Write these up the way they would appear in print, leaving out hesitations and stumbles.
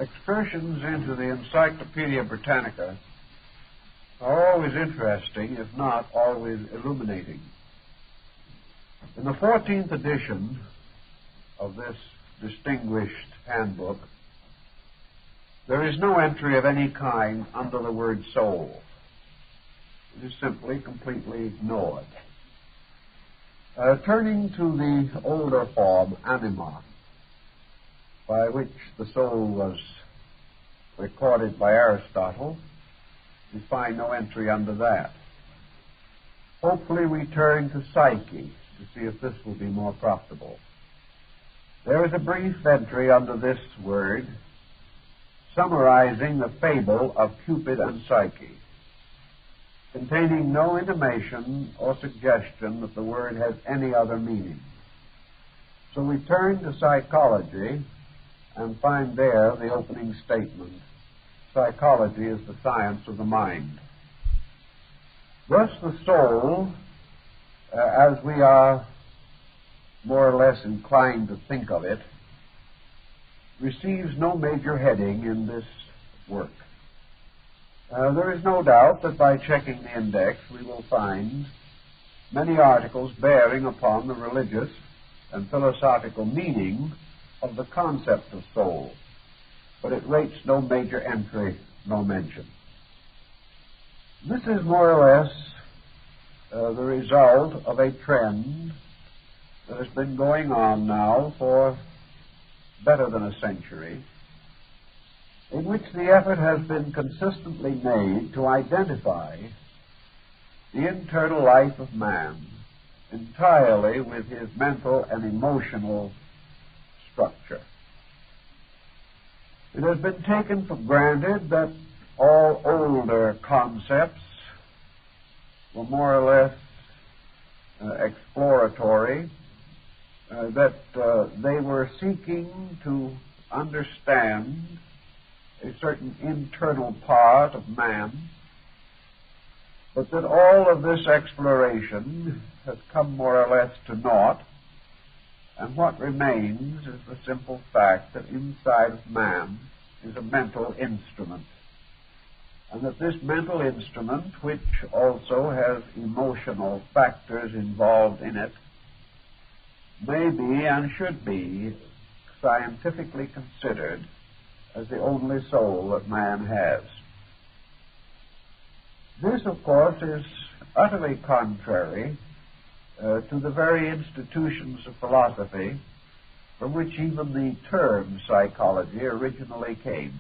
Excursions into the Encyclopedia Britannica are always interesting, if not always illuminating. In the 14th edition of this distinguished handbook, there is no entry of any kind under the word soul. It is simply completely ignored. Turning to the older form, anima, by which the soul was recorded by Aristotle, we find no entry under that. Hopefully we turn to psyche to see if this will be more profitable. There is a brief entry under this word summarizing the fable of Cupid and Psyche, containing no intimation or suggestion that the word has any other meaning. So we turn to psychology and find there the opening statement: psychology is the science of the mind. Thus the soul, as we are more or less inclined to think of it, receives no major heading in this work. There is no doubt that by checking the index we will find many articles bearing upon the religious and philosophical meaning of the concept of soul, but it rates no major entry, no mention. This is more or less the result of a trend that has been going on now for better than a century, in which the effort has been consistently made to identify the internal life of man entirely with his mental and emotional structure. It has been taken for granted that all older concepts were more or less exploratory, that they were seeking to understand a certain internal part of man, but that all of this exploration has come more or less to naught, and what remains is the simple fact that inside of man is a mental instrument, and that this mental instrument, which also has emotional factors involved in it, may be and should be scientifically considered as the only soul that man has. This, of course, is utterly contrary to the very institutions of philosophy from which even the term psychology originally came.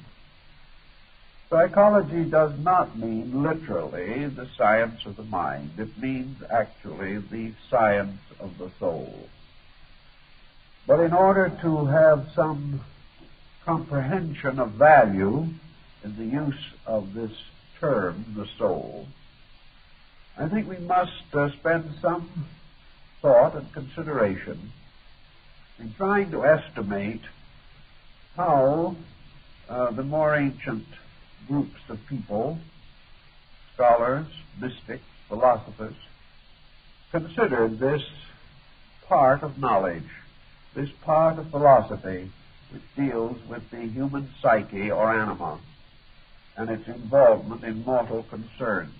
Psychology does not mean literally the science of the mind. It means actually the science of the soul. But in order to have some comprehension of value in the use of this term, the soul, I think we must spend some thought and consideration in trying to estimate how the more ancient groups of people, scholars, mystics, philosophers, considered this part of knowledge, this part of philosophy which deals with the human psyche or anima and its involvement in mortal concerns.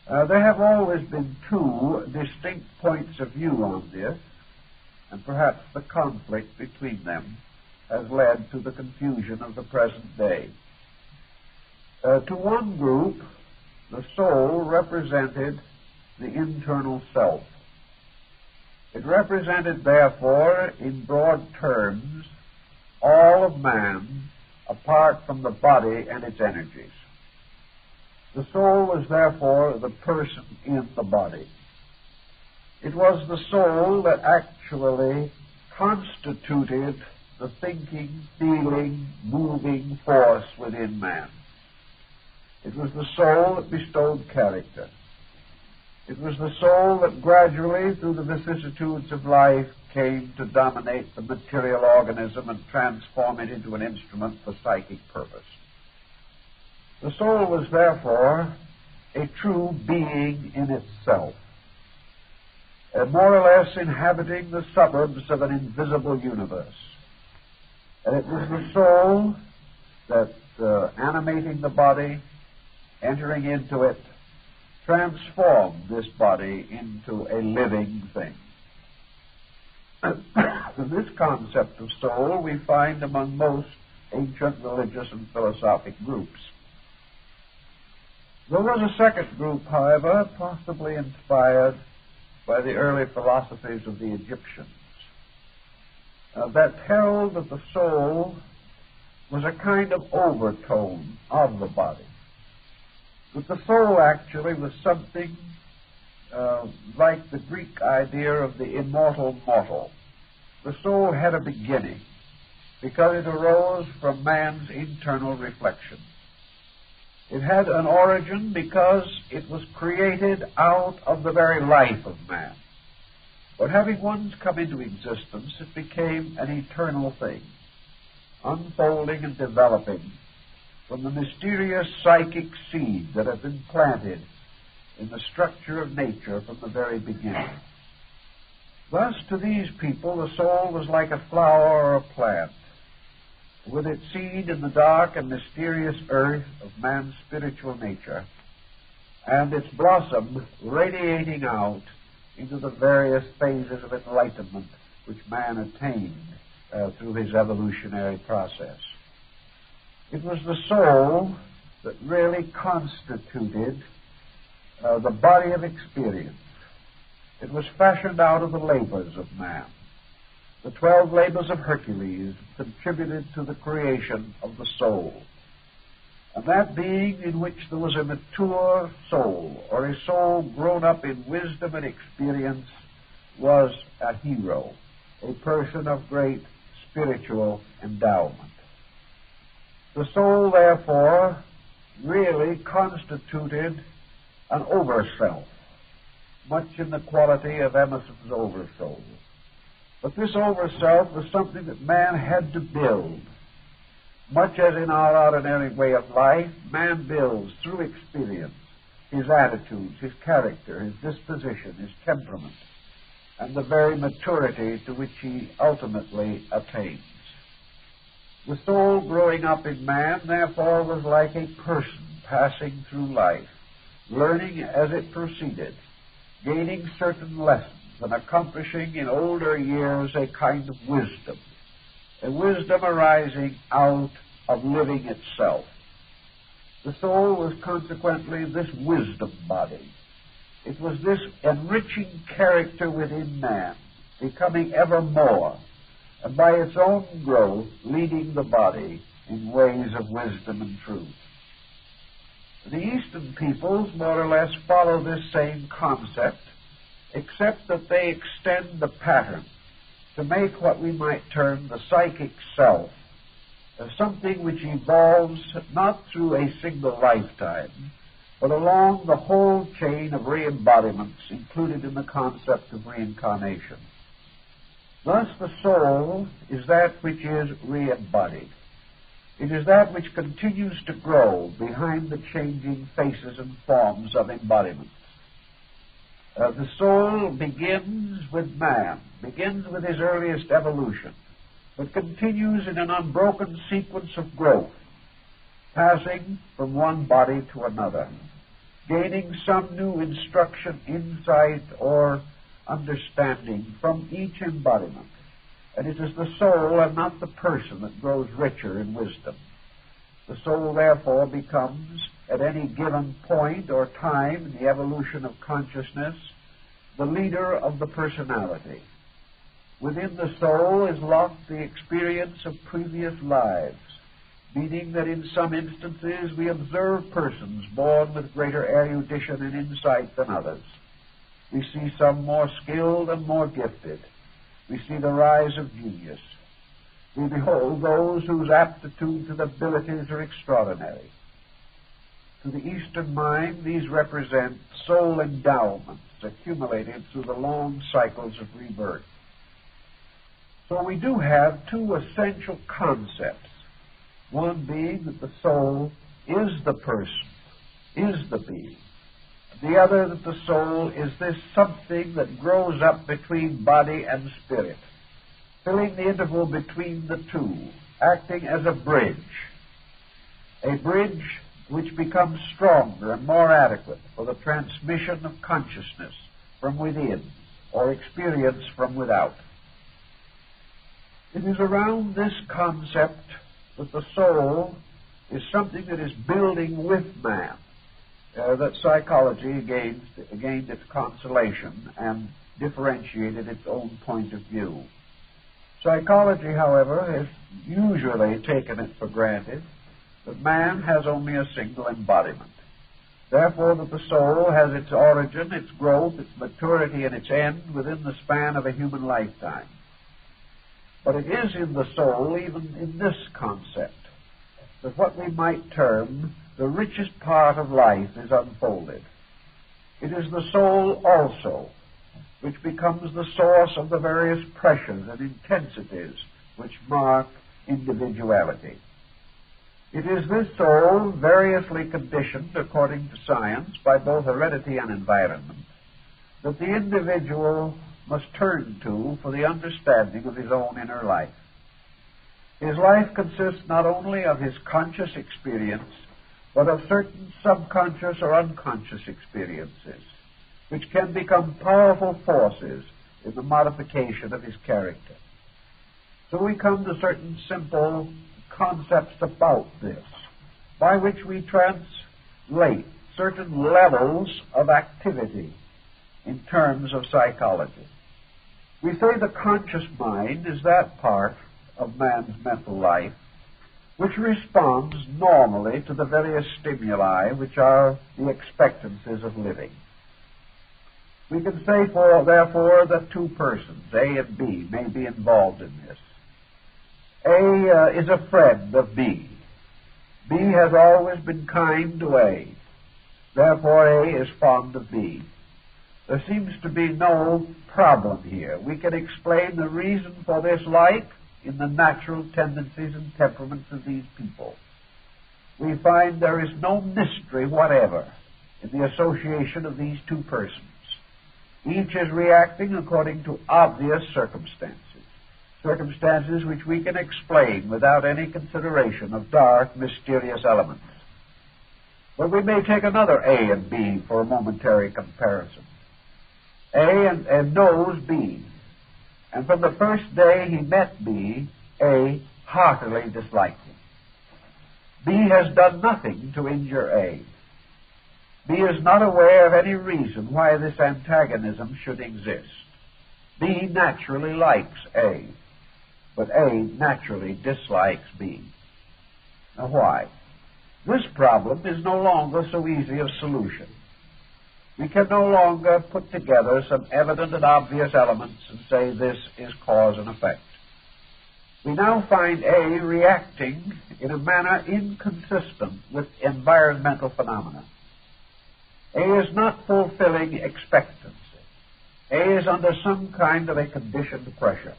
There have always been two distinct points of view on this, and perhaps the conflict between them has led to the confusion of the present day. To one group, the soul represented the internal self. It represented, therefore, in broad terms, all of man apart from the body and its energies. The soul was therefore the person in the body. It was the soul that actually constituted the thinking, feeling, moving force within man. It was the soul that bestowed character. It was the soul that gradually, through the vicissitudes of life, came to dominate the material organism and transform it into an instrument for psychic purpose. The soul was therefore a true being in itself, more or less inhabiting the suburbs of an invisible universe. And it was the soul that, animating the body, entering into it, transformed this body into a living thing. This concept of soul we find among most ancient religious and philosophic groups. There was a second group, however, possibly inspired by the early philosophies of the Egyptians, that held that the soul was a kind of overtone of the body. That the soul actually was something like the Greek idea of the immortal mortal. The soul had a beginning because it arose from man's internal reflection. It had an origin because it was created out of the very life of man. But having once come into existence, it became an eternal thing, unfolding and developing from the mysterious psychic seed that had been planted in the structure of nature from the very beginning. Thus, to these people, the soul was like a flower or a plant, with its seed in the dark and mysterious earth of man's spiritual nature, and its blossom radiating out into the various phases of enlightenment which man attained through his evolutionary process. It was the soul that really constituted the body of experience. It was fashioned out of the labors of man. The 12 labors of Hercules contributed to the creation of the soul. And that being in which there was a mature soul, or a soul grown up in wisdom and experience, was a hero, a person of great spiritual endowment. The soul, therefore, really constituted an overself, much in the quality of Emerson's oversoul. But this overself was something that man had to build. Much as in our ordinary way of life, man builds through experience his attitudes, his character, his disposition, his temperament, and the very maturity to which he ultimately attains. The soul growing up in man, therefore, was like a person passing through life, learning as it proceeded, gaining certain lessons, and accomplishing in older years a kind of wisdom, a wisdom arising out of living itself. The soul was consequently this wisdom body. It was this enriching character within man, becoming ever more, and by its own growth leading the body in ways of wisdom and truth. The Eastern peoples more or less follow this same concept, except that they extend the pattern to make what we might term the psychic self as something which evolves not through a single lifetime, but along the whole chain of re-embodiments included in the concept of reincarnation. Thus, the soul is that which is re-embodied. It is that which continues to grow behind the changing faces and forms of embodiments. The soul begins with man, begins with his earliest evolution, but continues in an unbroken sequence of growth, passing from one body to another, gaining some new instruction, insight, or understanding from each embodiment. And it is the soul and not the person that grows richer in wisdom. The soul, therefore, becomes, at any given point or time in the evolution of consciousness, the leader of the personality. Within the soul is locked the experience of previous lives, meaning that in some instances we observe persons born with greater erudition and insight than others. We see some more skilled and more gifted. We see the rise of genius. We behold those whose aptitudes and abilities are extraordinary. To the Eastern mind, these represent soul endowments accumulated through the long cycles of rebirth. So we do have two essential concepts, one being that the soul is the person, is the being. The other, that the soul is this something that grows up between body and spirit, filling the interval between the two acting as a bridge which becomes stronger and more adequate for the transmission of consciousness from within or experience from without. It is around this concept that the soul is something that is building with man that psychology gained its consolation and differentiated its own point of view. Psychology, however, has usually taken it for granted that man has only a single embodiment. Therefore, that the soul has its origin, its growth, its maturity, and its end within the span of a human lifetime. But it is in the soul, even in this concept, that what we might term the richest part of life is unfolded. It is the soul also which becomes the source of the various pressures and intensities which mark individuality. It is this soul, variously conditioned according to science by both heredity and environment, that the individual must turn to for the understanding of his own inner life. His life consists not only of his conscious experience, but of certain subconscious or unconscious experiences, which can become powerful forces in the modification of his character. So we come to certain simple concepts about this, by which we translate certain levels of activity in terms of psychology. We say the conscious mind is that part of man's mental life which responds normally to the various stimuli which are the expectancies of living. We can say, therefore, that two persons, A and B, may be involved in this. A is a friend of B. B has always been kind to A. Therefore, A is fond of B. There seems to be no problem here. We can explain the reason for this like in the natural tendencies and temperaments of these people. We find there is no mystery whatever in the association of these two persons. Each is reacting according to obvious circumstances which we can explain without any consideration of dark, mysterious elements. But we may take another A and B for a momentary comparison. A knows B, and from the first day he met B, A heartily disliked him. B has done nothing to injure A. B is not aware of any reason why this antagonism should exist. B naturally likes A, but A naturally dislikes B. Now why? This problem is no longer so easy of solution. We can no longer put together some evident and obvious elements and say this is cause and effect. We now find A reacting in a manner inconsistent with environmental phenomena. A is not fulfilling expectancy. A is under some kind of a conditioned pressure.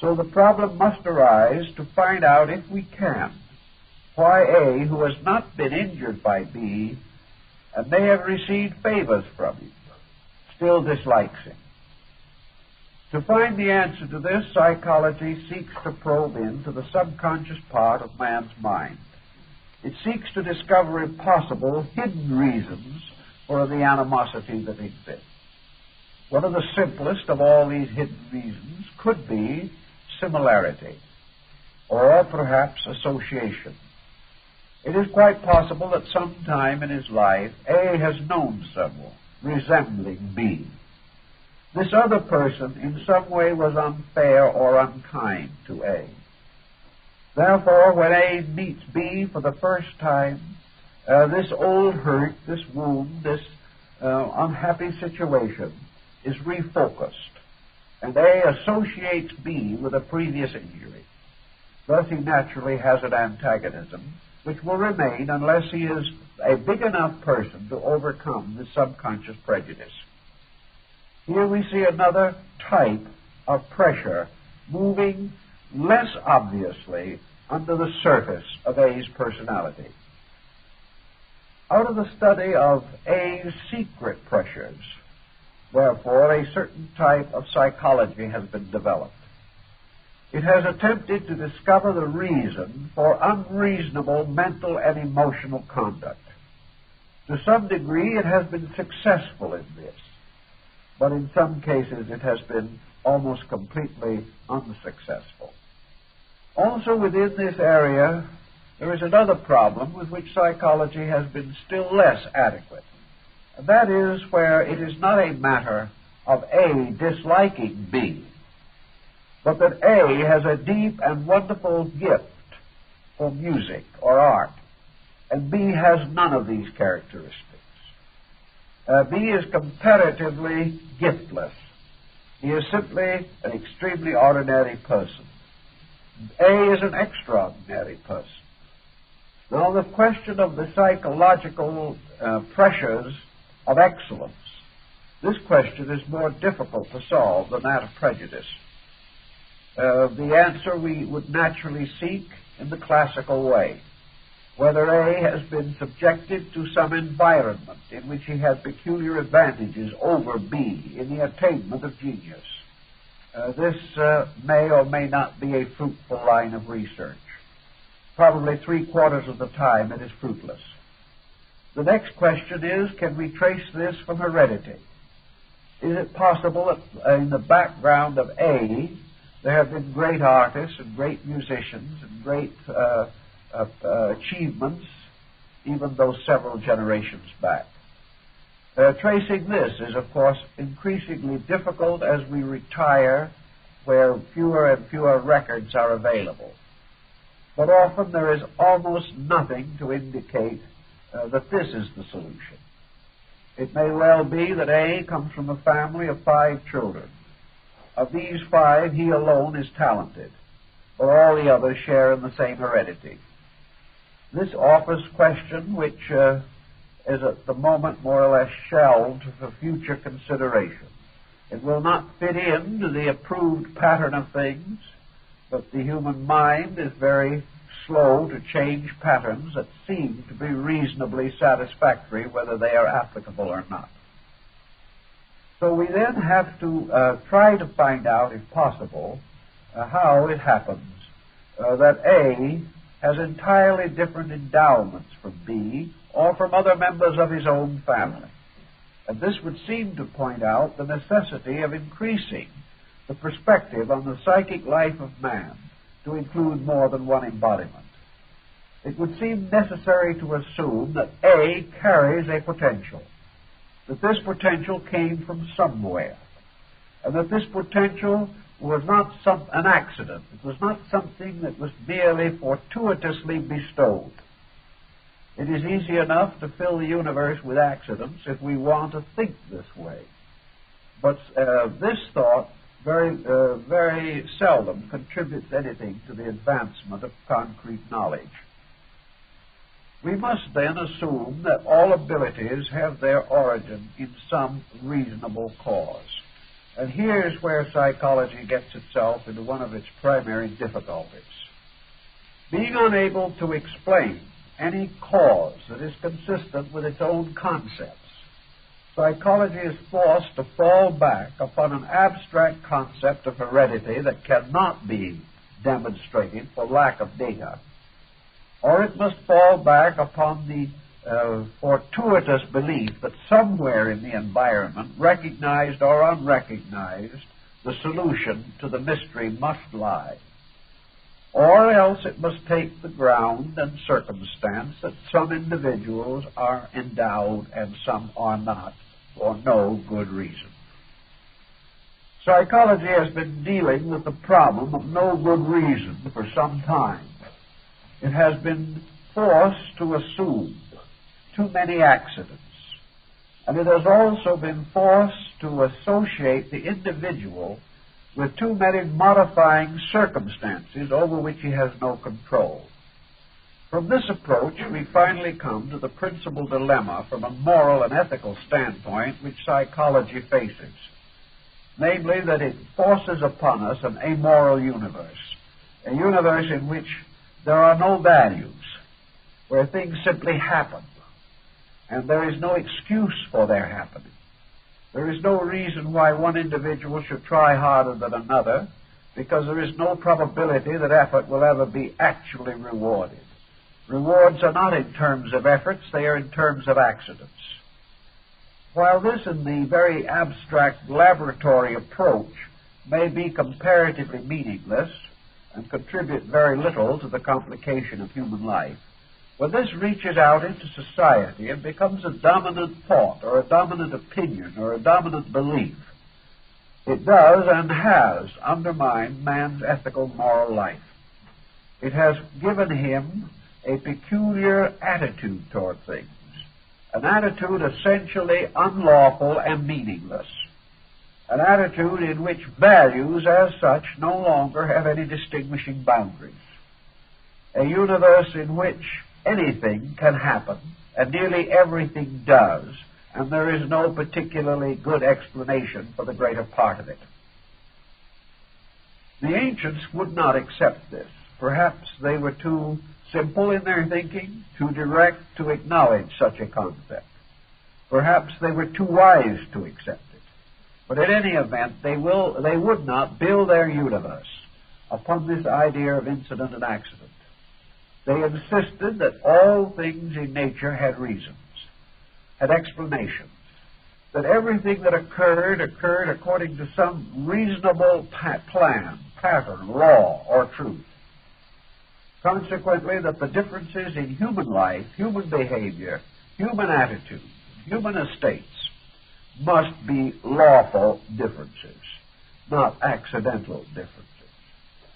So the problem must arise to find out, if we can, why A, who has not been injured by B, and may have received favors from him, still dislikes him. To find the answer to this, psychology seeks to probe into the subconscious part of man's mind. It seeks to discover, if possible, hidden reasons for the animosity that exists. One of the simplest of all these hidden reasons could be similarity, or perhaps association. It is quite possible that sometime in his life A has known someone resembling B. This other person in some way was unfair or unkind to A. Therefore, when A meets B for the first time, this old hurt, this wound, this unhappy situation is refocused, and A associates B with a previous injury. Thus, he naturally has an antagonism which will remain unless he is a big enough person to overcome the subconscious prejudice. Here we see another type of pressure moving less obviously under the surface of A's personality. Out of the study of A's secret pressures, therefore, a certain type of psychology has been developed. It has attempted to discover the reason for unreasonable mental and emotional conduct. To some degree, it has been successful in this, but in some cases it has been almost completely unsuccessful. Also within this area, there is another problem with which psychology has been still less adequate. And that is where it is not a matter of A disliking B, but that A has a deep and wonderful gift for music or art, and B has none of these characteristics. B is comparatively giftless. He is simply an extremely ordinary person. A is an extraordinary person. Now, the question of the psychological pressures of excellence, this question is more difficult to solve than that of prejudice. The answer we would naturally seek in the classical way, whether A has been subjected to some environment in which he had peculiar advantages over B in the attainment of genius. This may or may not be a fruitful line of research. Probably 3/4 of the time it is fruitless. The next question is, can we trace this from heredity? Is it possible that in the background of A there have been great artists and great musicians and great achievements, even though several generations back? Tracing this is, of course, increasingly difficult as we retire where fewer and fewer records are available. But often there is almost nothing to indicate that this is the solution. It may well be that A comes from a family of 5 children. Of these 5, he alone is talented, but all the others share in the same heredity. This offers question which is at the moment more or less shelved for future consideration. It will not fit into the approved pattern of things, but the human mind is very slow to change patterns that seem to be reasonably satisfactory, whether they are applicable or not. So we then have to try to find out, if possible, how it happens that A has entirely different endowments from B or from other members of his own family. And this would seem to point out the necessity of increasing the perspective on the psychic life of man to include more than one embodiment. It would seem necessary to assume that A carries a potential, that this potential came from somewhere, and that this potential was not an accident. It was not something that was merely fortuitously bestowed. It is easy enough to fill the universe with accidents if we want to think this way. But this thought very seldom contributes anything to the advancement of concrete knowledge. We must then assume that all abilities have their origin in some reasonable cause. And here's where psychology gets itself into one of its primary difficulties. Being unable to explain any cause that is consistent with its own concepts, psychology is forced to fall back upon an abstract concept of heredity that cannot be demonstrated for lack of data, or it must fall back upon the fortuitous belief that somewhere in the environment, recognized or unrecognized, the solution to the mystery must lie. Or else it must take the ground and circumstance that some individuals are endowed and some are not, for no good reason. Psychology has been dealing with the problem of no good reason for some time. It has been forced to assume too many accidents, and it has also been forced to associate the individual with too many modifying circumstances over which he has no control. From this approach, we finally come to the principal dilemma from a moral and ethical standpoint which psychology faces, namely that it forces upon us an amoral universe, a universe in which there are no values, where things simply happen, and there is no excuse for their happening. There is no reason why one individual should try harder than another, because there is no probability that effort will ever be actually rewarded. Rewards are not in terms of efforts, they are in terms of accidents. While this in the very abstract laboratory approach may be comparatively meaningless and contribute very little to the complication of human life, when this reaches out into society and becomes a dominant thought or a dominant opinion or a dominant belief, it does and has undermined man's ethical moral life. It has given him a peculiar attitude toward things, an attitude essentially unlawful and meaningless, an attitude in which values as such no longer have any distinguishing boundaries, a universe in which anything can happen and nearly everything does, and there is no particularly good explanation for the greater part of it. The ancients would not accept this. Perhaps they were too simple in their thinking, too direct to acknowledge such a concept. Perhaps they were too wise to accept it. But in any event, they would not build their universe upon this idea of incident and accident. They insisted that all things in nature had reasons, had explanations, that everything that occurred according to some reasonable plan, pattern, law, or truth. Consequently, that the differences in human life, human behavior, human attitudes, human estates must be lawful differences, not accidental differences.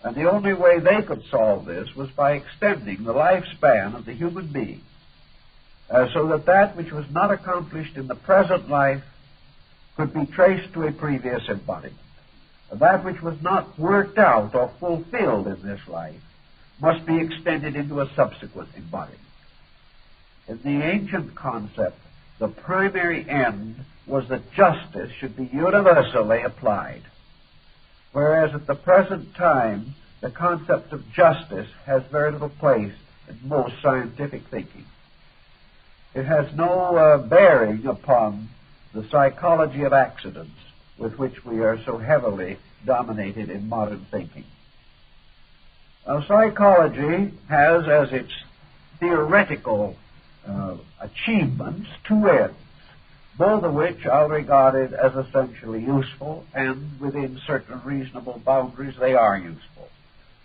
And the only way they could solve this was by extending the lifespan of the human being, so that that which was not accomplished in the present life could be traced to a previous embodiment. And that which was not worked out or fulfilled in this life must be extended into a subsequent embodiment. In the ancient concept, the primary end was that justice should be universally applied, whereas at the present time, the concept of justice has very little place in most scientific thinking. It has no bearing upon the psychology of accidents with which we are so heavily dominated in modern thinking. Now, psychology has as its theoretical achievements two ends, both of which are regarded as essentially useful, and within certain reasonable boundaries they are useful.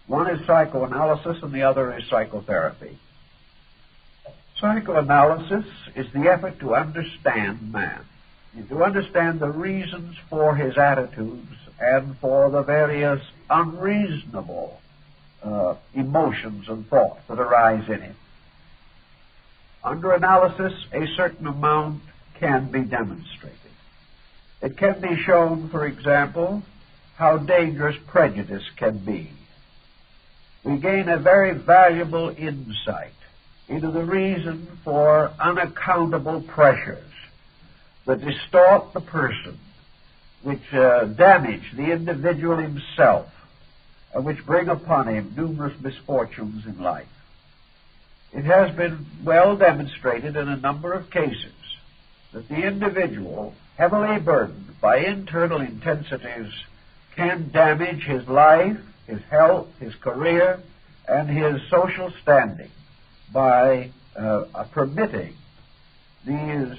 One is psychoanalysis and the other is psychotherapy. Psychoanalysis is the effort to understand man, to understand the reasons for his attitudes and for the various unreasonable emotions and thoughts that arise in him. Under analysis, a certain amount can be demonstrated. It can be shown, for example, how dangerous prejudice can be. We gain a very valuable insight into the reason for unaccountable pressures that distort the person, which damage the individual himself, and which bring upon him numerous misfortunes in life. It has been well demonstrated in a number of cases that the individual, heavily burdened by internal intensities, can damage his life, his health, his career, and his social standing by permitting these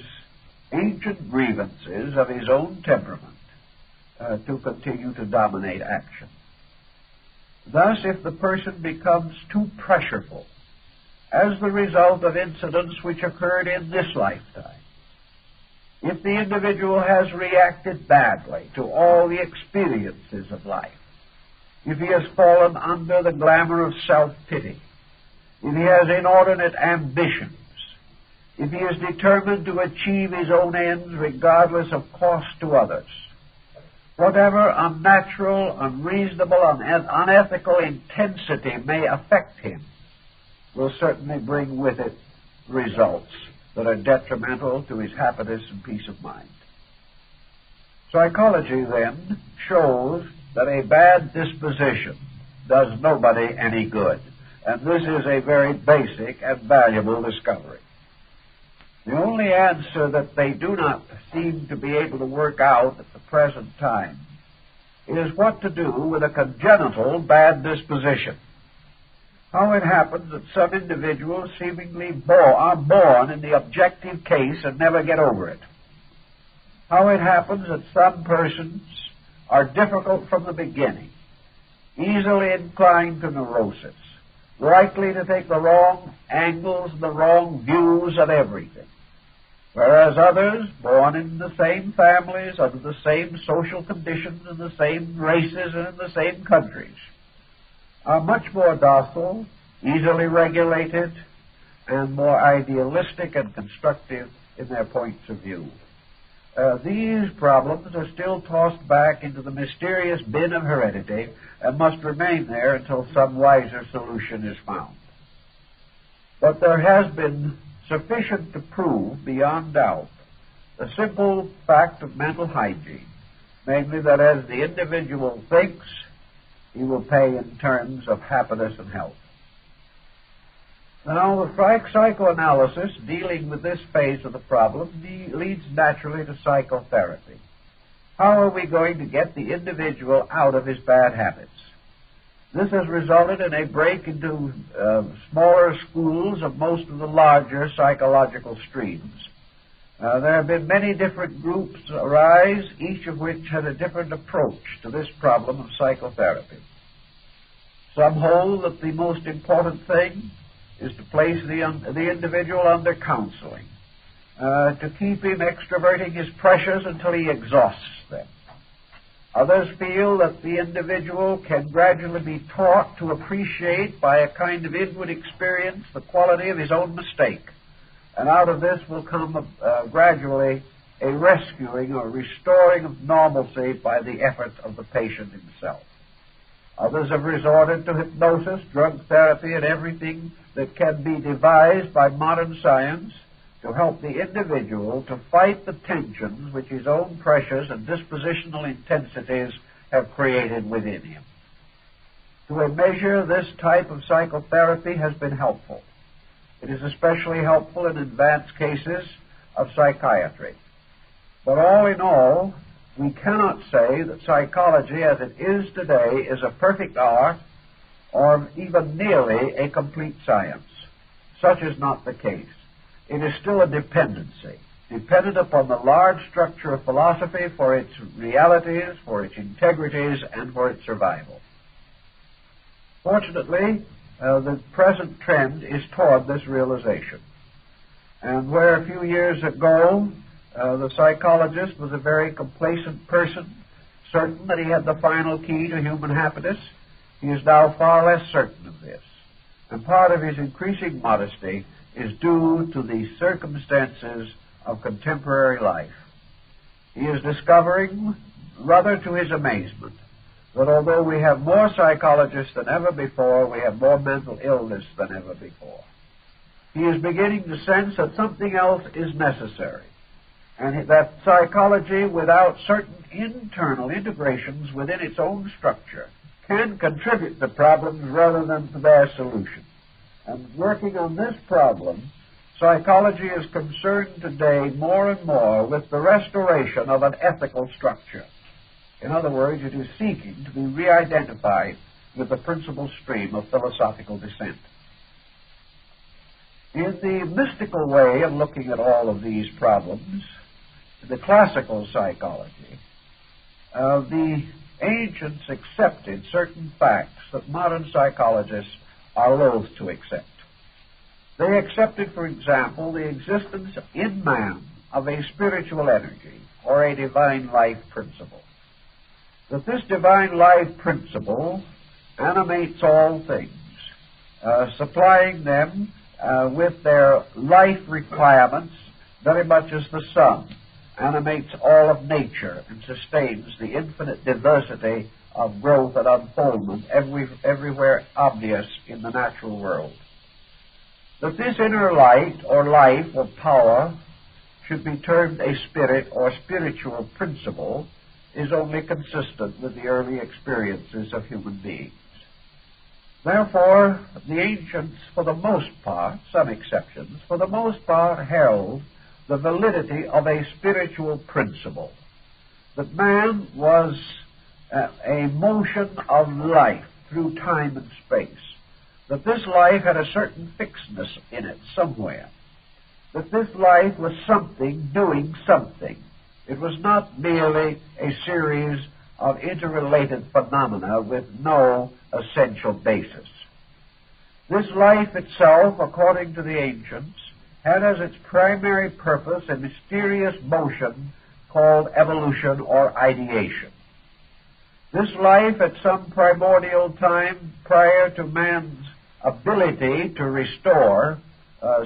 ancient grievances of his own temperament to continue to dominate action. Thus, if the person becomes too pressureful as the result of incidents which occurred in this lifetime, if the individual has reacted badly to all the experiences of life, if he has fallen under the glamour of self-pity, if he has inordinate ambitions, if he is determined to achieve his own ends regardless of cost to others, whatever unnatural, unreasonable, unethical intensity may affect him will certainly bring with it results that are detrimental to his happiness and peace of mind. Psychology, then, shows that a bad disposition does nobody any good, and this is a very basic and valuable discovery. The only answer that they do not seem to be able to work out at the present time is what to do with a congenital bad disposition. How it happens that some individuals seemingly are born in the objective case and never get over it. How it happens that some persons are difficult from the beginning, easily inclined to neurosis, likely to take the wrong angles and the wrong views of everything, whereas others, born in the same families, under the same social conditions, in the same races, and in the same countries, are much more docile, easily regulated, and more idealistic and constructive in their points of view. These problems are still tossed back into the mysterious bin of heredity and must remain there until some wiser solution is found. But there has been sufficient to prove, beyond doubt, the simple fact of mental hygiene, namely that as the individual thinks, he will pay in terms of happiness and health. Now, the psychoanalysis dealing with this phase of the problem leads naturally to psychotherapy. How are we going to get the individual out of his bad habits? This has resulted in a break into smaller schools of most of the larger psychological streams. There have been many different groups arise, each of which has a different approach to this problem of psychotherapy. Some hold that the most important thing is to place the individual under counseling, to keep him extroverting his pressures until he exhausts them. Others feel that the individual can gradually be taught to appreciate by a kind of inward experience the quality of his own mistake, and out of this will come gradually a rescuing or restoring of normalcy by the effort of the patient himself. Others have resorted to hypnosis, drug therapy, and everything that can be devised by modern science to help the individual to fight the tensions which his own pressures and dispositional intensities have created within him. To a measure, this type of psychotherapy has been helpful. It is especially helpful in advanced cases of psychiatry. But all in all, we cannot say that psychology as it is today is a perfect art or even nearly a complete science. Such is not the case. It is still a dependency, dependent upon the large structure of philosophy for its realities, for its integrities, and for its survival. Fortunately, the present trend is toward this realization. And where a few years ago the psychologist was a very complacent person, certain that he had the final key to human happiness, he is now far less certain of this. And part of his increasing modesty is due to the circumstances of contemporary life. He is discovering, rather to his amazement, that although we have more psychologists than ever before, we have more mental illness than ever before. He is beginning to sense that something else is necessary, and that psychology, without certain internal integrations within its own structure, can contribute to problems rather than to their solution. And working on this problem, psychology is concerned today more and more with the restoration of an ethical structure. In other words, it is seeking to be re-identified with the principal stream of philosophical descent. In the mystical way of looking at all of these problems, the classical psychology, the ancients accepted certain facts that modern psychologists are loath to accept. They accepted, for example, the existence in man of a spiritual energy or a divine life principle. That this divine life principle animates all things, supplying them with their life requirements very much as the sun animates all of nature and sustains the infinite diversity of growth and unfoldment everywhere obvious in the natural world. That this inner light or life or power should be termed a spirit or spiritual principle is only consistent with the early experiences of human beings. Therefore, the ancients, for the most part, some exceptions, for the most part held the validity of a spiritual principle, that man was a motion of life through time and space, that this life had a certain fixedness in it somewhere, that this life was something doing something. It was not merely a series of interrelated phenomena with no essential basis. This life itself, according to the ancients, had as its primary purpose a mysterious motion called evolution or ideation. This life, at some primordial time prior to man's ability to restore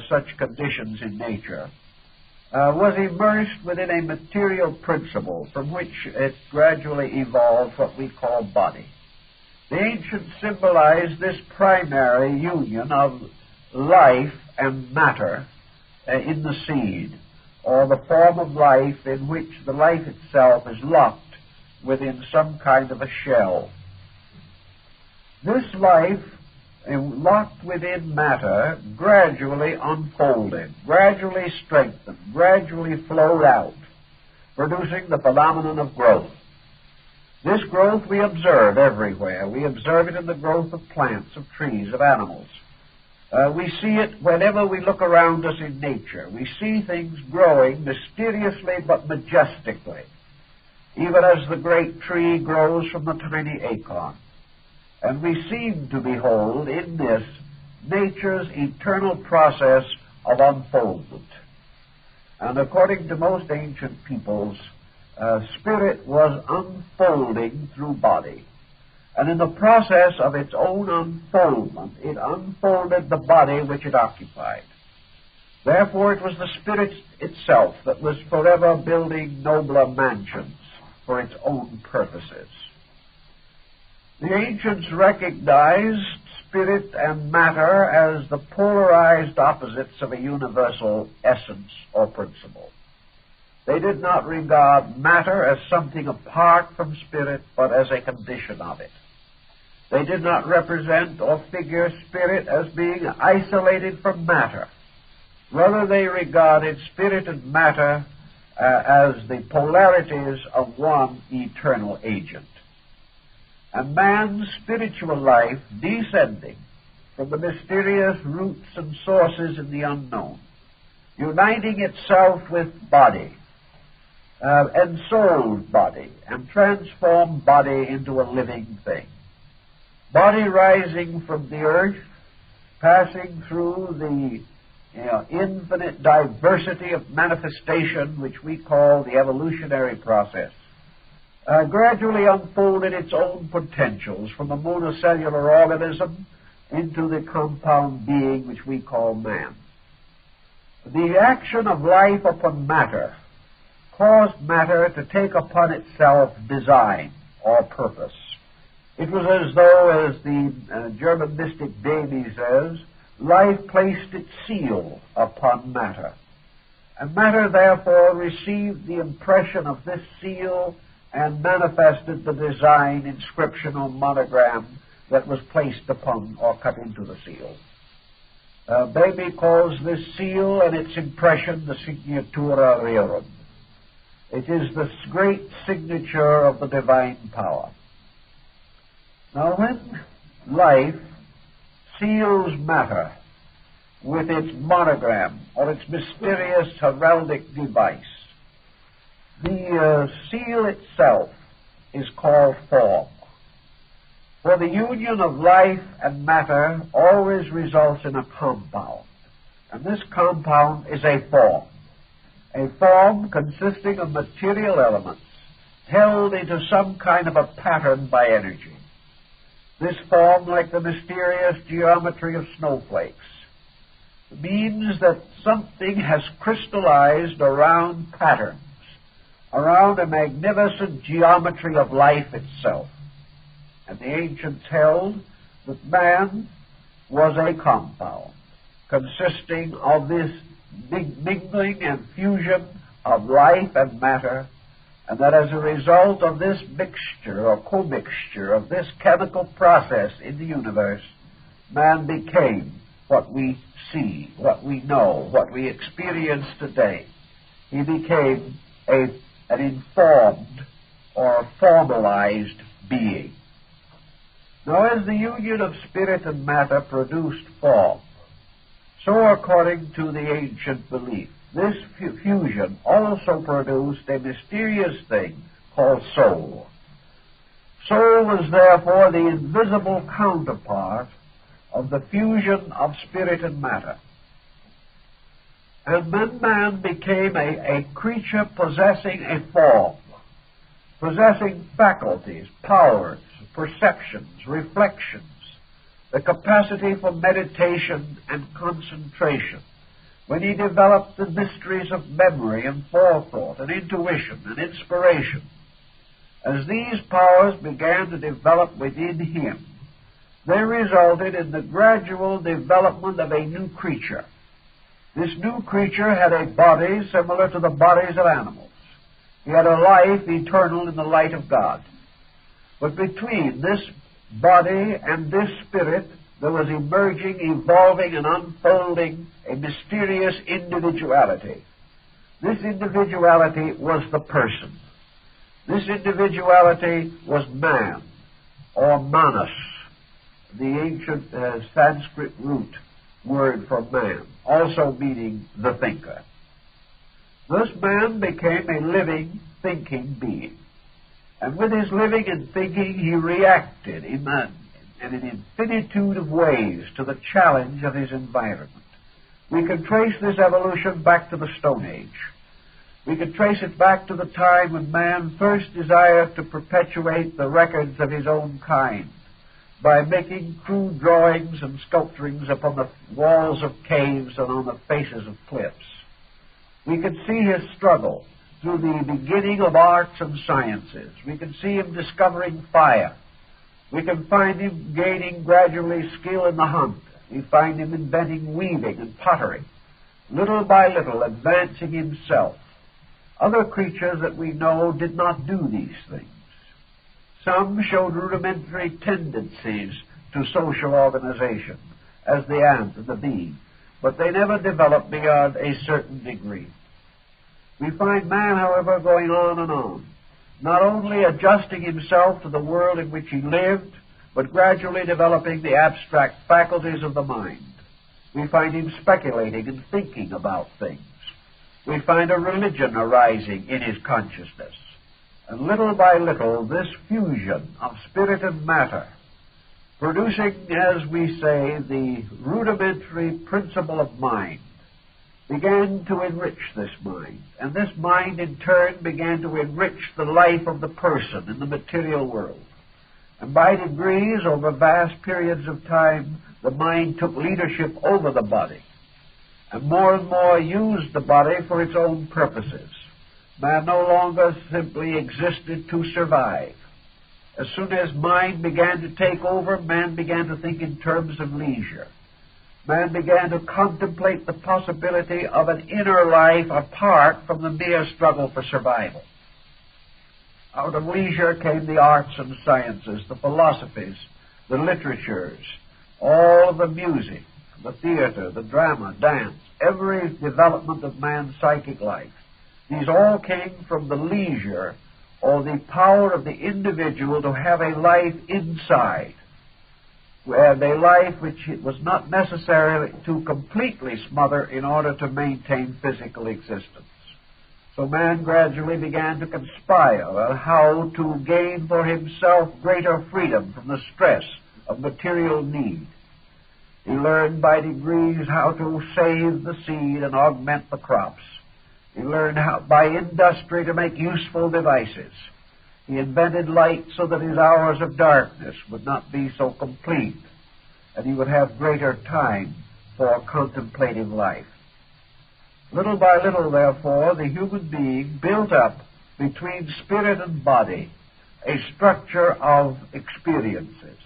such conditions in nature, was immersed within a material principle from which it gradually evolved what we call body. The ancients symbolized this primary union of life and matter in the seed, or the form of life in which the life itself is locked within some kind of a shell. This life, locked within matter, gradually unfolded, gradually strengthened, gradually flowed out, producing the phenomenon of growth. This growth we observe everywhere. We observe it in the growth of plants, of trees, of animals. We see it whenever we look around us in nature. We see things growing mysteriously but majestically, even as the great tree grows from the tiny acorn. And we seem to behold in this nature's eternal process of unfoldment. And according to most ancient peoples, spirit was unfolding through body. And in the process of its own unfoldment, it unfolded the body which it occupied. Therefore, it was the spirit itself that was forever building nobler mansions for its own purposes. The ancients recognized spirit and matter as the polarized opposites of a universal essence or principle. They did not regard matter as something apart from spirit, but as a condition of it. They did not represent or figure spirit as being isolated from matter. Rather, they regarded spirit and matter as the polarities of one eternal agent. And man's spiritual life, descending from the mysterious roots and sources in the unknown, uniting itself with body, ensouled body, and transformed body into a living thing. Body rising from the earth, passing through the infinite diversity of manifestation which we call the evolutionary process, gradually unfolded its own potentials from a monocellular organism into the compound being which we call man. The action of life upon matter caused matter to take upon itself design or purpose. It was as though, as the German mystic Davy says, life placed its seal upon matter. And matter, therefore, received the impression of this seal and manifested the design, inscription, or monogram that was placed upon or cut into the seal. Davy calls this seal and its impression the signatura rerum. It is the great signature of the divine power. Now, when life seals matter with its monogram or its mysterious heraldic device, the seal itself is called form. For the union of life and matter always results in a compound, and this compound is a form consisting of material elements held into some kind of a pattern by energy. This form, like the mysterious geometry of snowflakes, means that something has crystallized around patterns, around a magnificent geometry of life itself. And the ancients held that man was a compound consisting of this mingling and fusion of life and matter, and that as a result of this mixture or commixture of this chemical process in the universe, man became what we see, what we know, what we experience today. He became an informed or formalized being. Now, as the union of spirit and matter produced form, so according to the ancient belief, this fusion also produced a mysterious thing called soul. Soul was therefore the invisible counterpart of the fusion of spirit and matter. And then man became a creature possessing a form, possessing faculties, powers, perceptions, reflections, the capacity for meditation and concentration. When he developed the mysteries of memory and forethought and intuition and inspiration, as these powers began to develop within him, they resulted in the gradual development of a new creature. This new creature had a body similar to the bodies of animals. He had a life eternal in the light of God. But between this body and this spirit, there was emerging, evolving, and unfolding a mysterious individuality. This individuality was the person. This individuality was man, or manas, the ancient Sanskrit root word for man, also meaning the thinker. Thus man became a living, thinking being. And with his living and thinking, he reacted in an infinitude of ways to the challenge of his environment. We can trace this evolution back to the Stone Age. We can trace it back to the time when man first desired to perpetuate the records of his own kind by making crude drawings and sculpturings upon the walls of caves and on the faces of cliffs. We can see his struggle through the beginning of arts and sciences. We can see him discovering fire. We can find him gaining gradually skill in the hunt. We find him inventing weaving and pottery, little by little advancing himself. Other creatures that we know did not do these things. Some showed rudimentary tendencies to social organization, as the ant and the bee, but they never developed beyond a certain degree. We find man, however, going on and on, not only adjusting himself to the world in which he lived, but gradually developing the abstract faculties of the mind. We find him speculating and thinking about things. We find a religion arising in his consciousness. And little by little, this fusion of spirit and matter, producing, as we say, the rudimentary principle of mind, began to enrich this mind. And this mind, in turn, began to enrich the life of the person in the material world. And by degrees, over vast periods of time, the mind took leadership over the body, and more used the body for its own purposes. Man no longer simply existed to survive. As soon as mind began to take over, man began to think in terms of leisure. Man began to contemplate the possibility of an inner life apart from the mere struggle for survival. Out of leisure came the arts and sciences, the philosophies, the literatures, all of the music, the theater, the drama, dance, every development of man's psychic life. These all came from the leisure or the power of the individual to have a life inside, and a life which it was not necessary to completely smother in order to maintain physical existence. So man gradually began to conspire on how to gain for himself greater freedom from the stress of material need. He learned by degrees how to save the seed and augment the crops. He learned how, by industry, to make useful devices. He invented light so that his hours of darkness would not be so complete, and he would have greater time for contemplative life. Little by little, therefore, the human being built up between spirit and body a structure of experiences,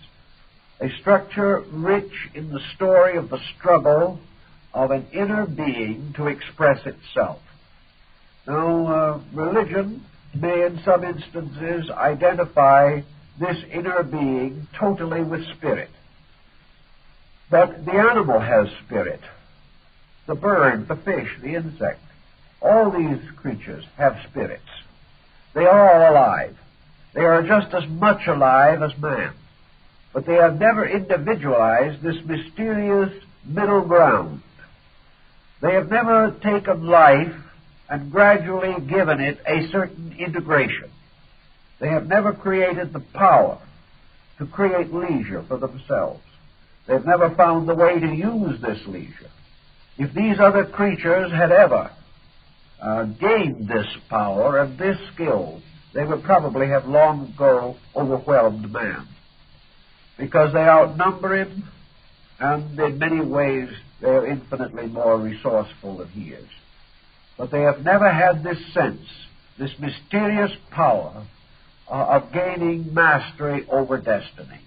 a structure rich in the story of the struggle of an inner being to express itself. Now, religion may in some instances identify this inner being totally with spirit. But the animal has spirit. The bird, the fish, the insect, all these creatures have spirits. They are all alive. They are just as much alive as man. But they have never individualized this mysterious middle ground. They have never taken life and gradually given it a certain integration. They have never created the power to create leisure for themselves. They've never found the way to use this leisure. If these other creatures had ever gained this power and this skill, they would probably have long ago overwhelmed man, because they outnumber him, and in many ways they are infinitely more resourceful than he is. But they have never had this sense, this mysterious power of gaining mastery over destiny.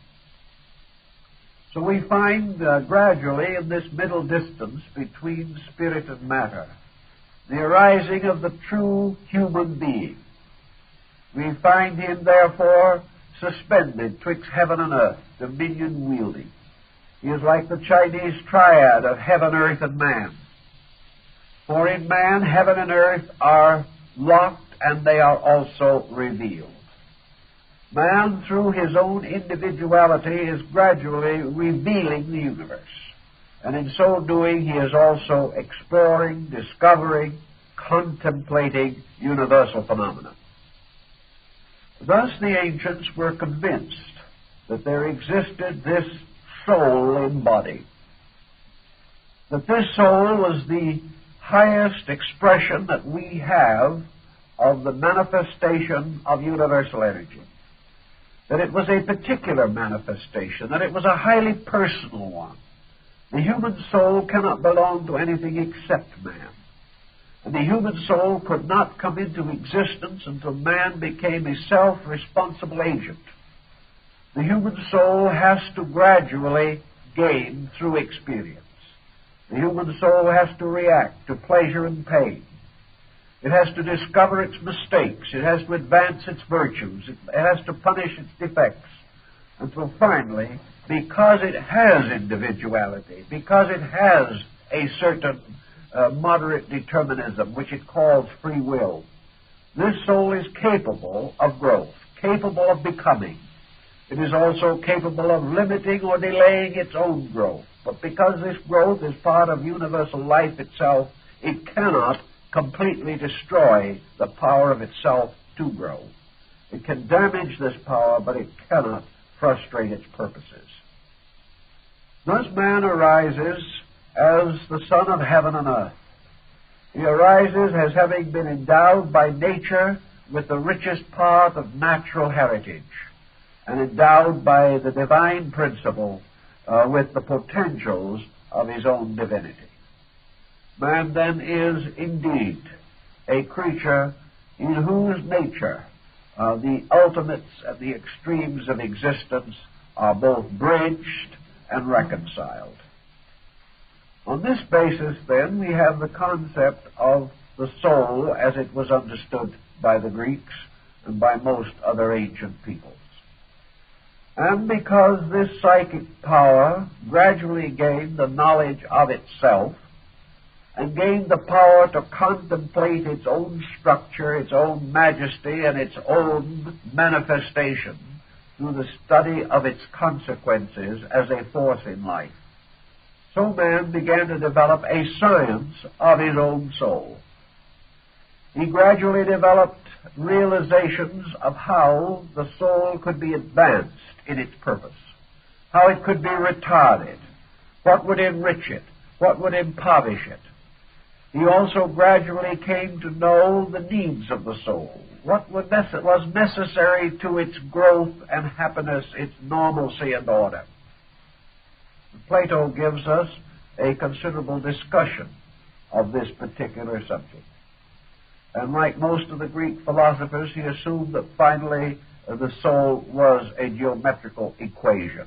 So we find gradually in this middle distance between spirit and matter the arising of the true human being. We find him, therefore, suspended twixt heaven and earth, dominion wielding. He is like the Chinese triad of heaven, earth, and man. For in man, heaven and earth are locked, and they are also revealed. Man, through his own individuality, is gradually revealing the universe. And in so doing, he is also exploring, discovering, contemplating universal phenomena. Thus the ancients were convinced that there existed this soul in body, that this soul was the highest expression that we have of the manifestation of universal energy, that it was a particular manifestation, that it was a highly personal one. The human soul cannot belong to anything except man. And the human soul could not come into existence until man became a self-responsible agent. The human soul has to gradually gain through experience. The human soul has to react to pleasure and pain. It has to discover its mistakes. It has to advance its virtues. It has to punish its defects, until finally, because it has individuality, because it has a certain moderate determinism, which it calls free will, this soul is capable of growth, capable of becoming. It is also capable of limiting or delaying its own growth. But because this growth is part of universal life itself, it cannot completely destroy the power of itself to grow. It can damage this power, but it cannot frustrate its purposes. Thus man arises as the Son of heaven and earth. He arises as having been endowed by nature with the richest part of natural heritage, and endowed by the divine principle with the potentials of his own divinity. Man then is indeed a creature in whose nature the ultimates and the extremes of existence are both bridged and reconciled. On this basis, then, we have the concept of the soul as it was understood by the Greeks and by most other ancient peoples. And because this psychic power gradually gained the knowledge of itself and gained the power to contemplate its own structure, its own majesty, and its own manifestation through the study of its consequences as a force in life, so man began to develop a science of his own soul. He gradually developed realizations of how the soul could be advanced in its purpose, how it could be retarded, what would enrich it, what would impoverish it. He also gradually came to know the needs of the soul, what was necessary to its growth and happiness, its normalcy and order. Plato gives us a considerable discussion of this particular subject. And like most of the Greek philosophers, he assumed that finally the soul was a geometrical equation.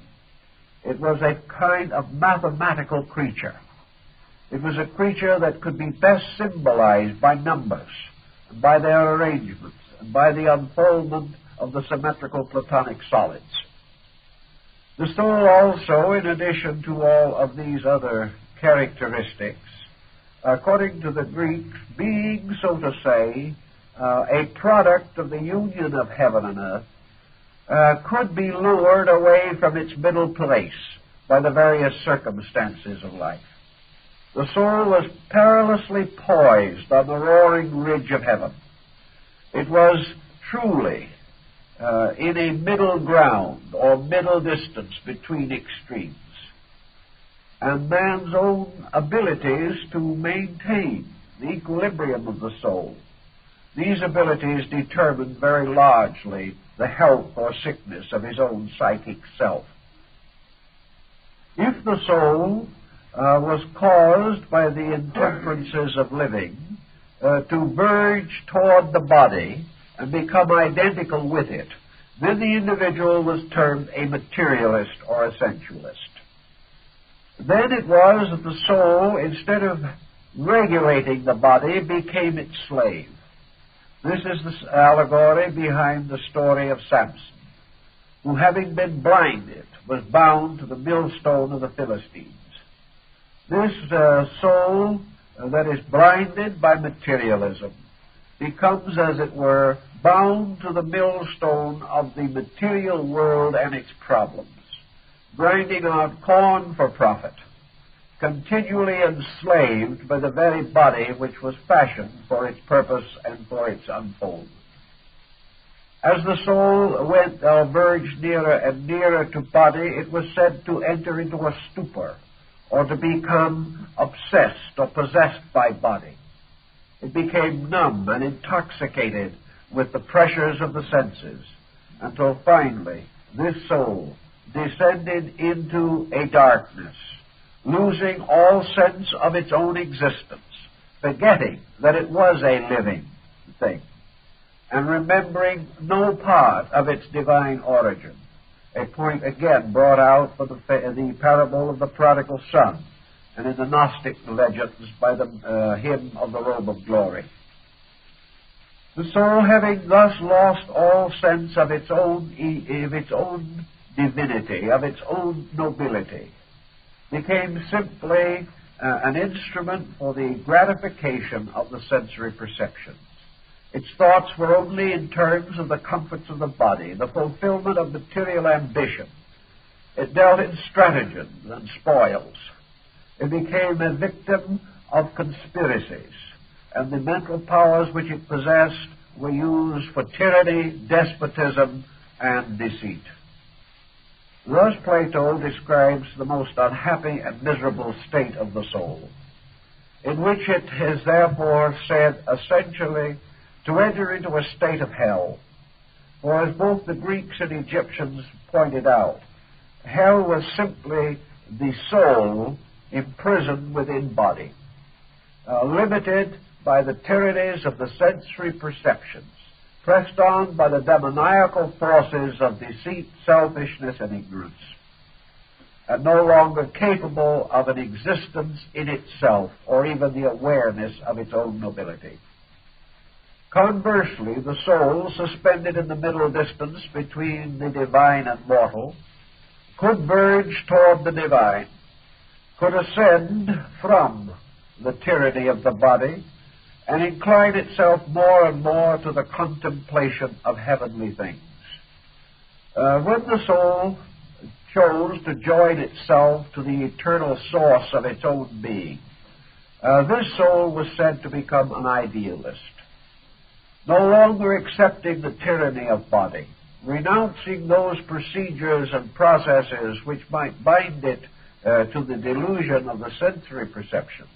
It was a kind of mathematical creature. It was a creature that could be best symbolized by numbers, and by their arrangements, and by the unfoldment of the symmetrical Platonic solids. The soul also, in addition to all of these other characteristics, according to the Greeks, being, so to say, a product of the union of heaven and earth, could be lured away from its middle place by the various circumstances of life. The soul was perilously poised on the roaring ridge of heaven. It was truly in a middle ground or middle distance between extremes. And man's own abilities to maintain the equilibrium of the soul, these abilities determine very largely the health or sickness of his own psychic self. If the soul was caused by the intemperances of living to verge toward the body and become identical with it, then the individual was termed a materialist or a sensualist. Then it was that the soul, instead of regulating the body, became its slave. This is the allegory behind the story of Samson, who, having been blinded, was bound to the millstone of the Philistines. This soul that is blinded by materialism becomes, as it were, bound to the millstone of the material world and its problems, grinding out corn for profit, continually enslaved by the very body which was fashioned for its purpose and for its unfoldment. As the soul went or verged nearer and nearer to body, it was said to enter into a stupor, or to become obsessed or possessed by body. It became numb and intoxicated with the pressures of the senses, until finally this soul descended into a darkness, losing all sense of its own existence, forgetting that it was a living thing, and remembering no part of its divine origin, a point again brought out for the parable of the prodigal son, and in the Gnostic legends by the hymn of the robe of glory. The soul, having thus lost all sense of its own divinity, of its own nobility, became simply an instrument for the gratification of the sensory perceptions. Its thoughts were only in terms of the comforts of the body, the fulfillment of material ambition. It dealt in stratagems and spoils. It became a victim of conspiracies, and the mental powers which it possessed were used for tyranny, despotism, and deceit. Thus Plato describes the most unhappy and miserable state of the soul, in which it is therefore said essentially to enter into a state of hell. For as both the Greeks and Egyptians pointed out, hell was simply the soul imprisoned within body, limited by the tyrannies of the sensory perceptions, pressed on by the demoniacal forces of deceit, selfishness, and ignorance, and no longer capable of an existence in itself or even the awareness of its own nobility. Conversely, the soul, suspended in the middle distance between the divine and mortal, could verge toward the divine, could ascend from the tyranny of the body, and incline itself more and more to the contemplation of heavenly things. When the soul chose to join itself to the eternal source of its own being, this soul was said to become an idealist, no longer accepting the tyranny of body, renouncing those procedures and processes which might bind it to the delusion of the sensory perceptions.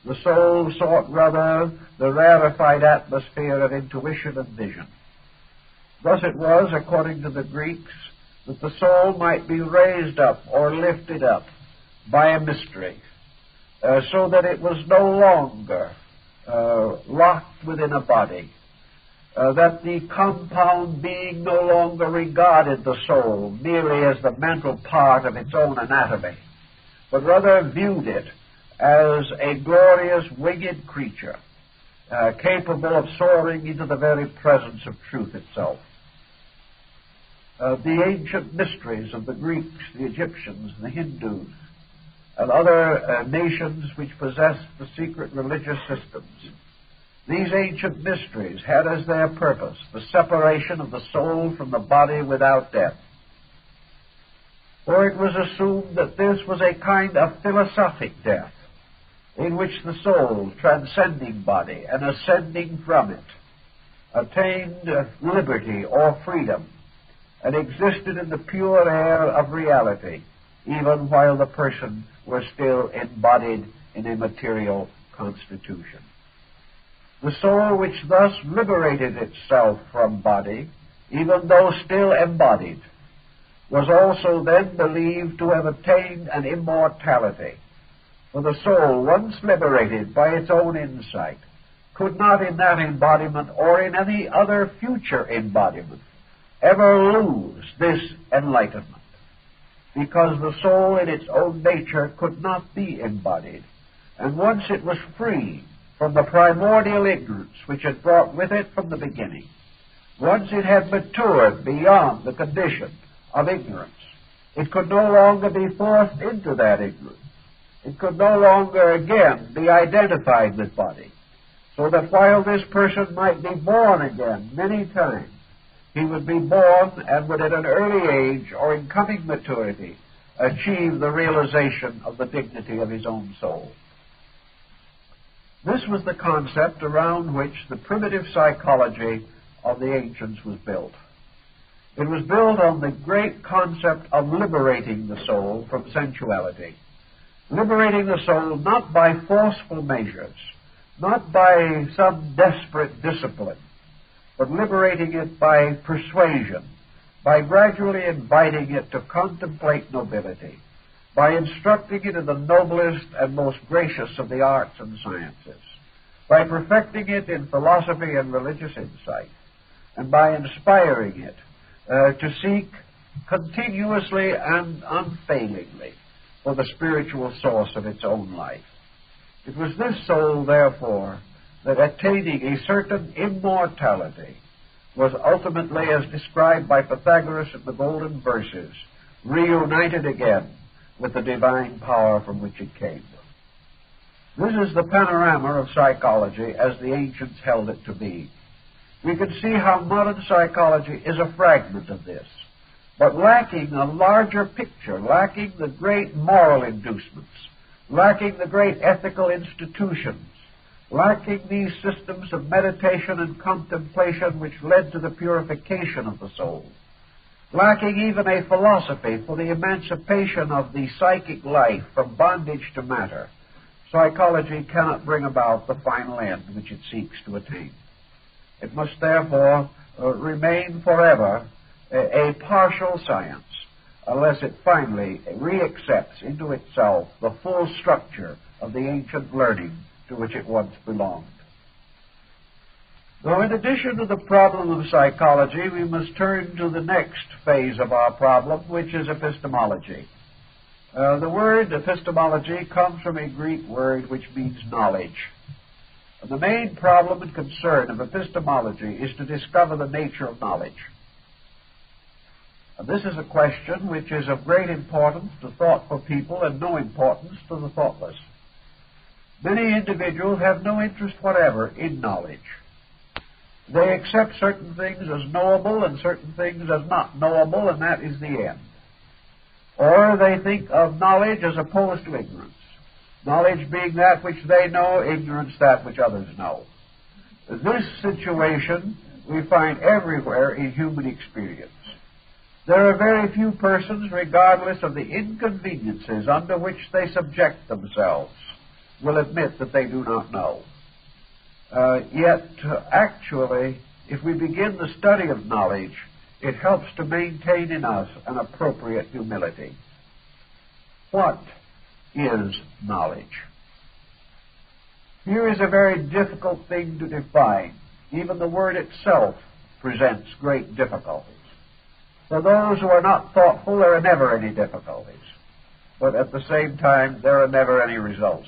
The soul sought rather the rarefied atmosphere of intuition and vision. Thus it was, according to the Greeks, that the soul might be raised up or lifted up by a mystery, so that it was no longer locked within a body, that the compound being no longer regarded the soul merely as the mental part of its own anatomy, but rather viewed it as a glorious winged creature, capable of soaring into the very presence of truth itself. The ancient mysteries of the Greeks, the Egyptians, the Hindus, and other nations which possessed the secret religious systems, These ancient mysteries had as their purpose the separation of the soul from the body without death. For it was assumed that this was a kind of philosophic death, in which the soul, transcending body and ascending from it, attained liberty or freedom, and existed in the pure air of reality, even while the person was still embodied in a material constitution. The soul which thus liberated itself from body, even though still embodied, was also then believed to have attained an immortality. For the soul, once liberated by its own insight, could not in that embodiment or in any other future embodiment ever lose this enlightenment, because the soul in its own nature could not be embodied, and once it was free from the primordial ignorance which had brought with it from the beginning, once it had matured beyond the condition of ignorance, it could no longer be forced into that ignorance. It could no longer again be identified with body, so that while this person might be born again many times, he would be born and would at an early age or in coming maturity achieve the realization of the dignity of his own soul. This was the concept around which the primitive psychology of the ancients was built. It was built on the great concept of liberating the soul from sensuality. Liberating the soul not by forceful measures, not by some desperate discipline, but liberating it by persuasion, by gradually inviting it to contemplate nobility, by instructing it in the noblest and most gracious of the arts and sciences, by perfecting it in philosophy and religious insight, and by inspiring it to seek continuously and unfailingly for the spiritual source of its own life. It was this soul, therefore, that attaining a certain immortality was ultimately, as described by Pythagoras in the Golden Verses, reunited again with the divine power from which it came. This is the panorama of psychology as the ancients held it to be. We can see how modern psychology is a fragment of this, but lacking a larger picture, lacking the great moral inducements, lacking the great ethical institutions, lacking these systems of meditation and contemplation which led to the purification of the soul, lacking even a philosophy for the emancipation of the psychic life from bondage to matter, psychology cannot bring about the final end which it seeks to attain. It must therefore remain forever a partial science, unless it finally reaccepts into itself the full structure of the ancient learning to which it once belonged. Now, in addition to the problem of psychology, we must turn to the next phase of our problem, which is epistemology. The word epistemology comes from a Greek word which means knowledge. And the main problem and concern of epistemology is to discover the nature of knowledge. And this is a question which is of great importance to thoughtful people and no importance to the thoughtless. Many individuals have no interest whatever in knowledge. They accept certain things as knowable and certain things as not knowable, and that is the end. Or they think of knowledge as opposed to ignorance. Knowledge being that which they know, ignorance that which others know. This situation we find everywhere in human experience. There are very few persons, regardless of the inconveniences under which they subject themselves, will admit that they do not know. Yet, actually, if we begin the study of knowledge, it helps to maintain in us an appropriate humility. What is knowledge? Here is a very difficult thing to define. Even the word itself presents great difficulties. For those who are not thoughtful, there are never any difficulties. But at the same time, there are never any results.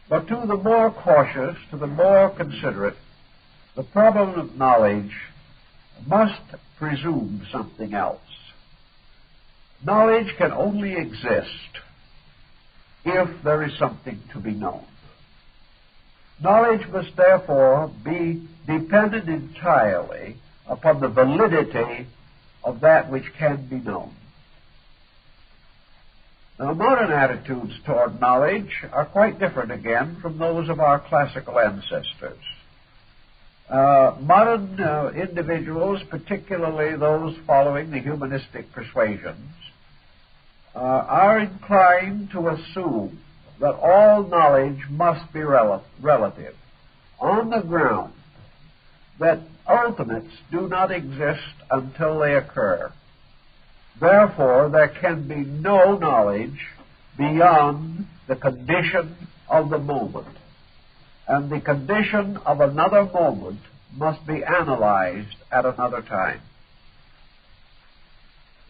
But to the more cautious, to the more considerate, the problem of knowledge must presume something else. Knowledge can only exist if there is something to be known. Knowledge must therefore be dependent entirely upon the validity of that which can be known. Now, modern attitudes toward knowledge are quite different again from those of our classical ancestors. Modern individuals, particularly those following the humanistic persuasions, are inclined to assume that all knowledge must be relative, on the ground that ultimates do not exist until they occur. Therefore, there can be no knowledge beyond the condition of the moment, and the condition of another moment must be analyzed at another time.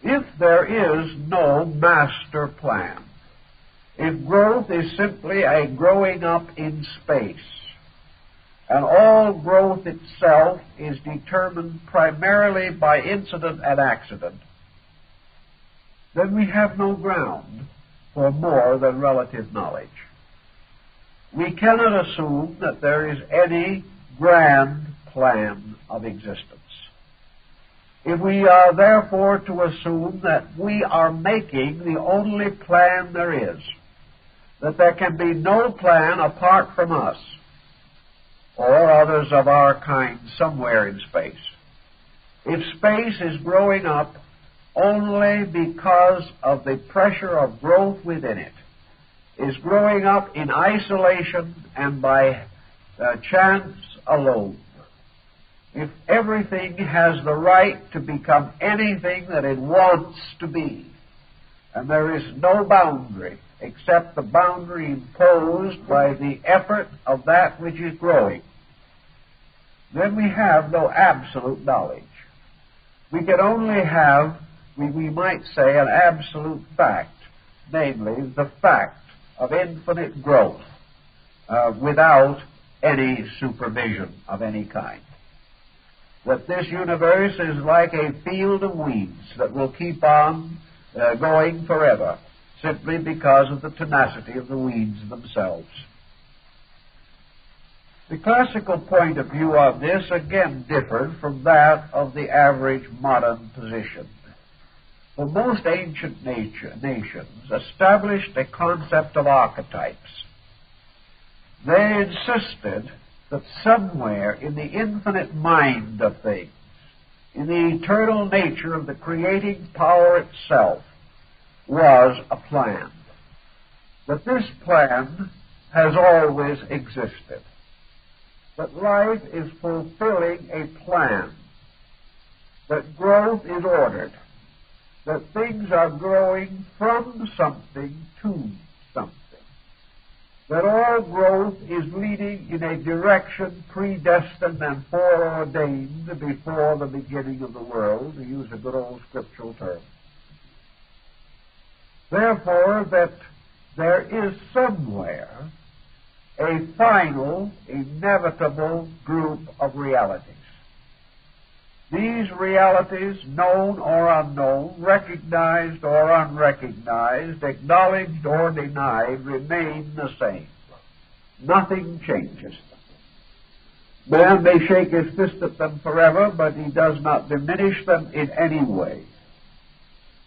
If there is no master plan, if growth is simply a growing up in space, and all growth itself is determined primarily by incident and accident, then we have no ground for more than relative knowledge. We cannot assume that there is any grand plan of existence. If we are therefore to assume that we are making the only plan there is, that there can be no plan apart from us or others of our kind somewhere in space, if space is growing up only because of the pressure of growth within it, is growing up in isolation and by chance alone, if everything has the right to become anything that it wants to be, and there is no boundary except the boundary imposed by the effort of that which is growing, then we have no absolute knowledge. We can only have, we might say, an absolute fact, namely the fact of infinite growth without any supervision of any kind. That this universe is like a field of weeds that will keep on going forever, simply because of the tenacity of the weeds themselves. The classical point of view of this again differed from that of the average modern position. For most ancient nations established a concept of archetypes. They insisted that somewhere in the infinite mind of things, in the eternal nature of the creating power itself, was a plan. That this plan has always existed. That life is fulfilling a plan. That growth is ordered. That things are growing from something to something. That all growth is leading in a direction predestined and foreordained before the beginning of the world, to use a good old scriptural term. Therefore, that there is somewhere a final, inevitable group of realities. These realities, known or unknown, recognized or unrecognized, acknowledged or denied, remain the same. Nothing changes them. Man may shake his fist at them forever, but he does not diminish them in any way.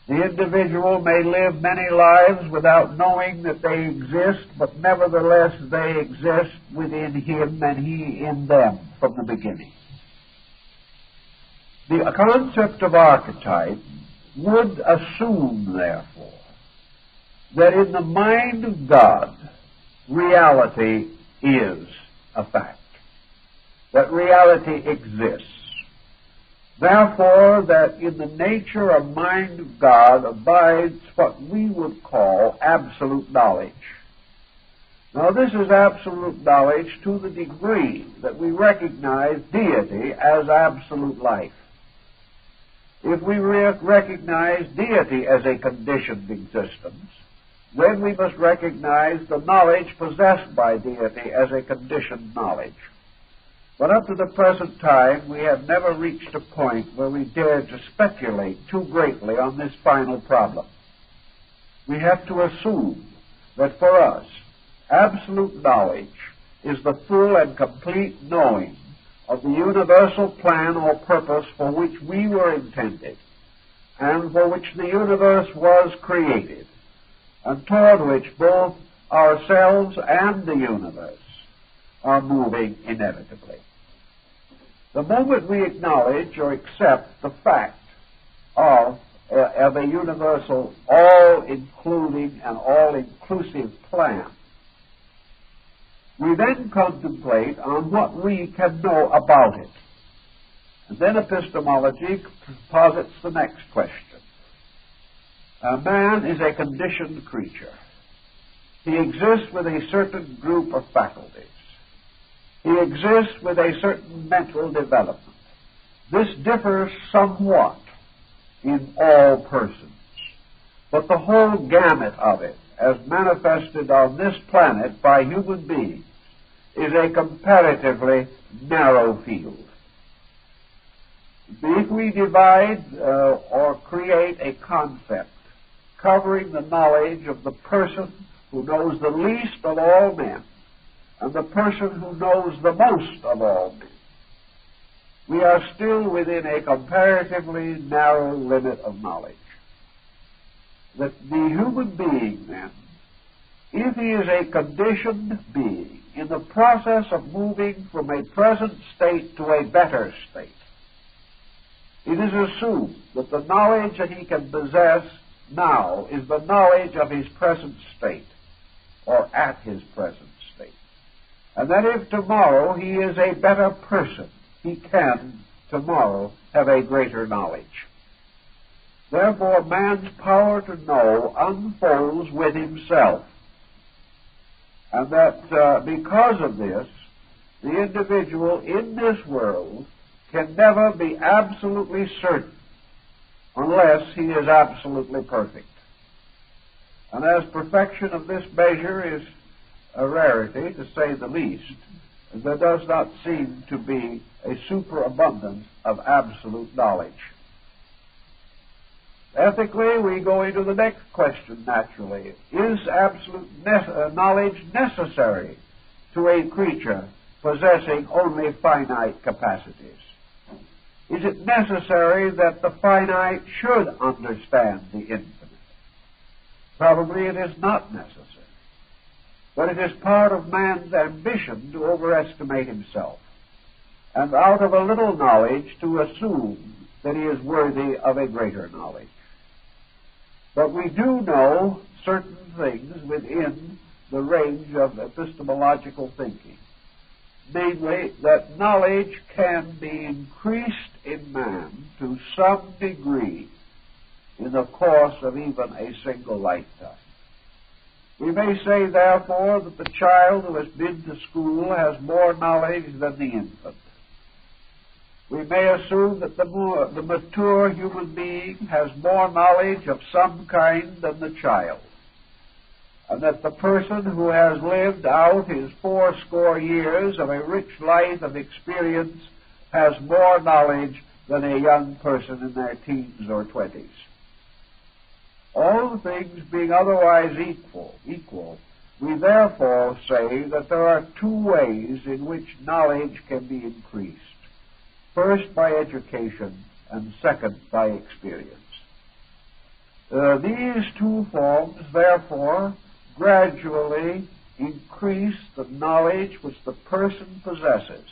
The individual may live many lives without knowing that they exist, but nevertheless they exist within him and he in them from the beginning. The concept of archetype would assume, therefore, that in the mind of God, reality is a fact, that reality exists. Therefore, that in the nature of mind of God abides what we would call absolute knowledge. Now, this is absolute knowledge to the degree that we recognize deity as absolute life. If we recognize deity as a conditioned existence, then we must recognize the knowledge possessed by deity as a conditioned knowledge. But up to the present time, we have never reached a point where we dare to speculate too greatly on this final problem. We have to assume that for us, absolute knowledge is the full and complete knowing of the universal plan or purpose for which we were intended, and for which the universe was created, and toward which both ourselves and the universe are moving inevitably. The moment we acknowledge or accept the fact of a universal, all-including and all-inclusive plan, we then contemplate on what we can know about it. And then epistemology posits the next question. Man is a conditioned creature. He exists with a certain group of faculties. He exists with a certain mental development. This differs somewhat in all persons, but the whole gamut of it, as manifested on this planet by human beings, is a comparatively narrow field. If we divide or create a concept covering the knowledge of the person who knows the least of all men and the person who knows the most of all men, we are still within a comparatively narrow limit of knowledge. That the human being, then, if he is a conditioned being in the process of moving from a present state to a better state, it is assumed that the knowledge that he can possess now is the knowledge of his present state, or at his present state. And that if tomorrow he is a better person, he can tomorrow have a greater knowledge. Therefore, man's power to know unfolds with himself. And that because of this, the individual in this world can never be absolutely certain unless he is absolutely perfect. And as perfection of this measure is a rarity, to say the least, there does not seem to be a superabundance of absolute knowledge. Ethically, we go into the next question, naturally. Is absolute knowledge necessary to a creature possessing only finite capacities? Is it necessary that the finite should understand the infinite? Probably it is not necessary. But it is part of man's ambition to overestimate himself, and out of a little knowledge to assume that he is worthy of a greater knowledge. But we do know certain things within the range of epistemological thinking, namely that knowledge can be increased in man to some degree in the course of even a single lifetime. We may say, therefore, that the child who has been to school has more knowledge than the infant. We may assume that the mature human being has more knowledge of some kind than the child, and that the person who has lived out his 80 years of a rich life of experience has more knowledge than a young person in their teens or 20s. All things being otherwise equal, we therefore say that there are two ways in which knowledge can be increased. First, by education, and second, by experience. These two forms, therefore, gradually increase the knowledge which the person possesses.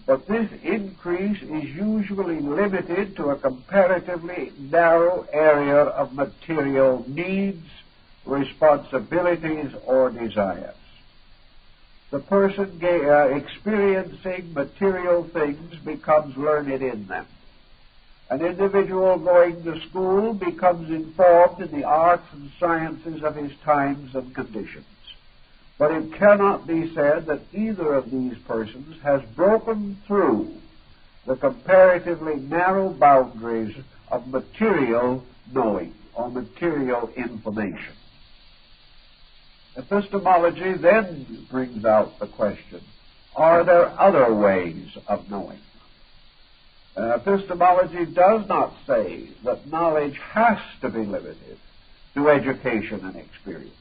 But this increase is usually limited to a comparatively narrow area of material needs, responsibilities, or desires. The person experiencing material things becomes learned in them. An individual going to school becomes informed in the arts and sciences of his times and conditions. But it cannot be said that either of these persons has broken through the comparatively narrow boundaries of material knowing or material information. Epistemology then brings out the question, are there other ways of knowing? Epistemology does not say that knowledge has to be limited to education and experience,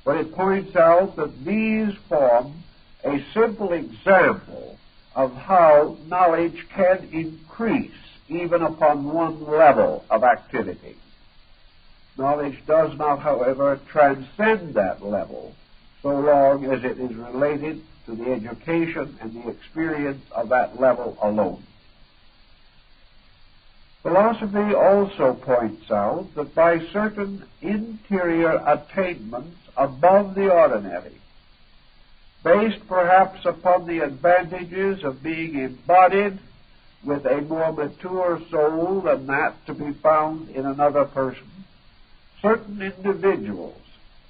but it points out that these form a simple example of how knowledge can increase even upon one level of activity. Knowledge does not, however, transcend that level so long as it is related to the education and the experience of that level alone. Philosophy also points out that by certain interior attainments above the ordinary, based perhaps upon the advantages of being embodied with a more mature soul than that to be found in another person, certain individuals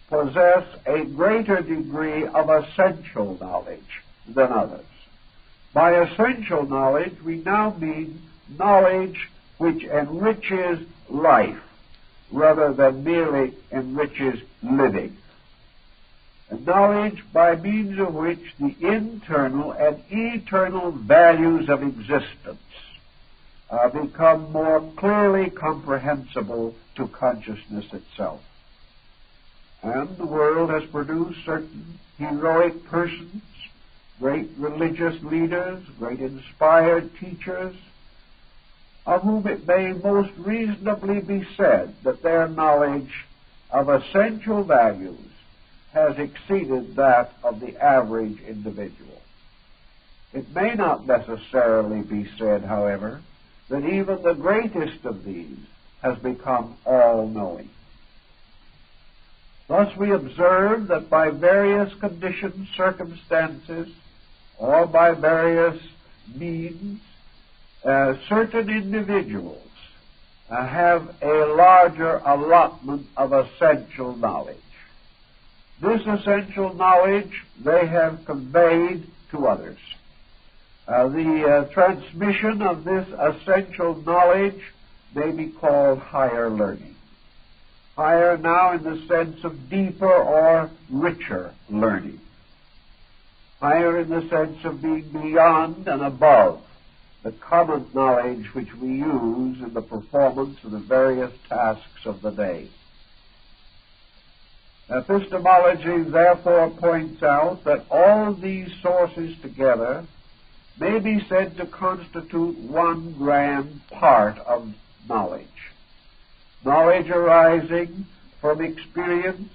possess a greater degree of essential knowledge than others. By essential knowledge, we now mean knowledge which enriches life rather than merely enriches living. And knowledge by means of which the internal and eternal values of existence become more clearly comprehensible to consciousness itself. And the world has produced certain heroic persons, great religious leaders, great inspired teachers, of whom it may most reasonably be said that their knowledge of essential values has exceeded that of the average individual. It may not necessarily be said, however, that even the greatest of these has become all-knowing. Thus we observe that by various conditions, circumstances, or by various means, certain individuals have a larger allotment of essential knowledge. This essential knowledge they have conveyed to others. The transmission of this essential knowledge may be called higher learning. Higher now in the sense of deeper or richer learning. Higher in the sense of being beyond and above the common knowledge which we use in the performance of the various tasks of the day. Epistemology therefore points out that all these sources together may be said to constitute one grand part of knowledge. Knowledge arising from experience,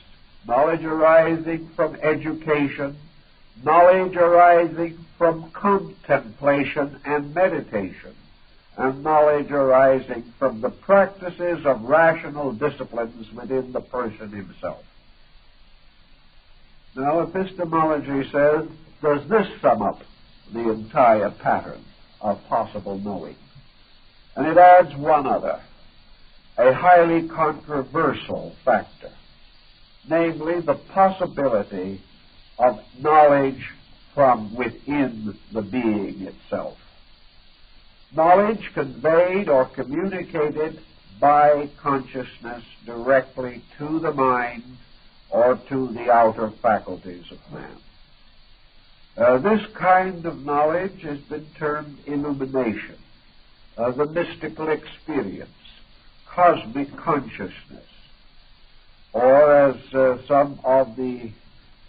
knowledge arising from education, knowledge arising from contemplation and meditation, and knowledge arising from the practices of rational disciplines within the person himself. Now, epistemology says, does this sum up the entire pattern of possible knowing? And it adds one other, a highly controversial factor, namely the possibility of knowledge from within the being itself. Knowledge conveyed or communicated by consciousness directly to the mind or to the outer faculties of man. This kind of knowledge has been termed illumination, the mystical experience, cosmic consciousness, or as some of the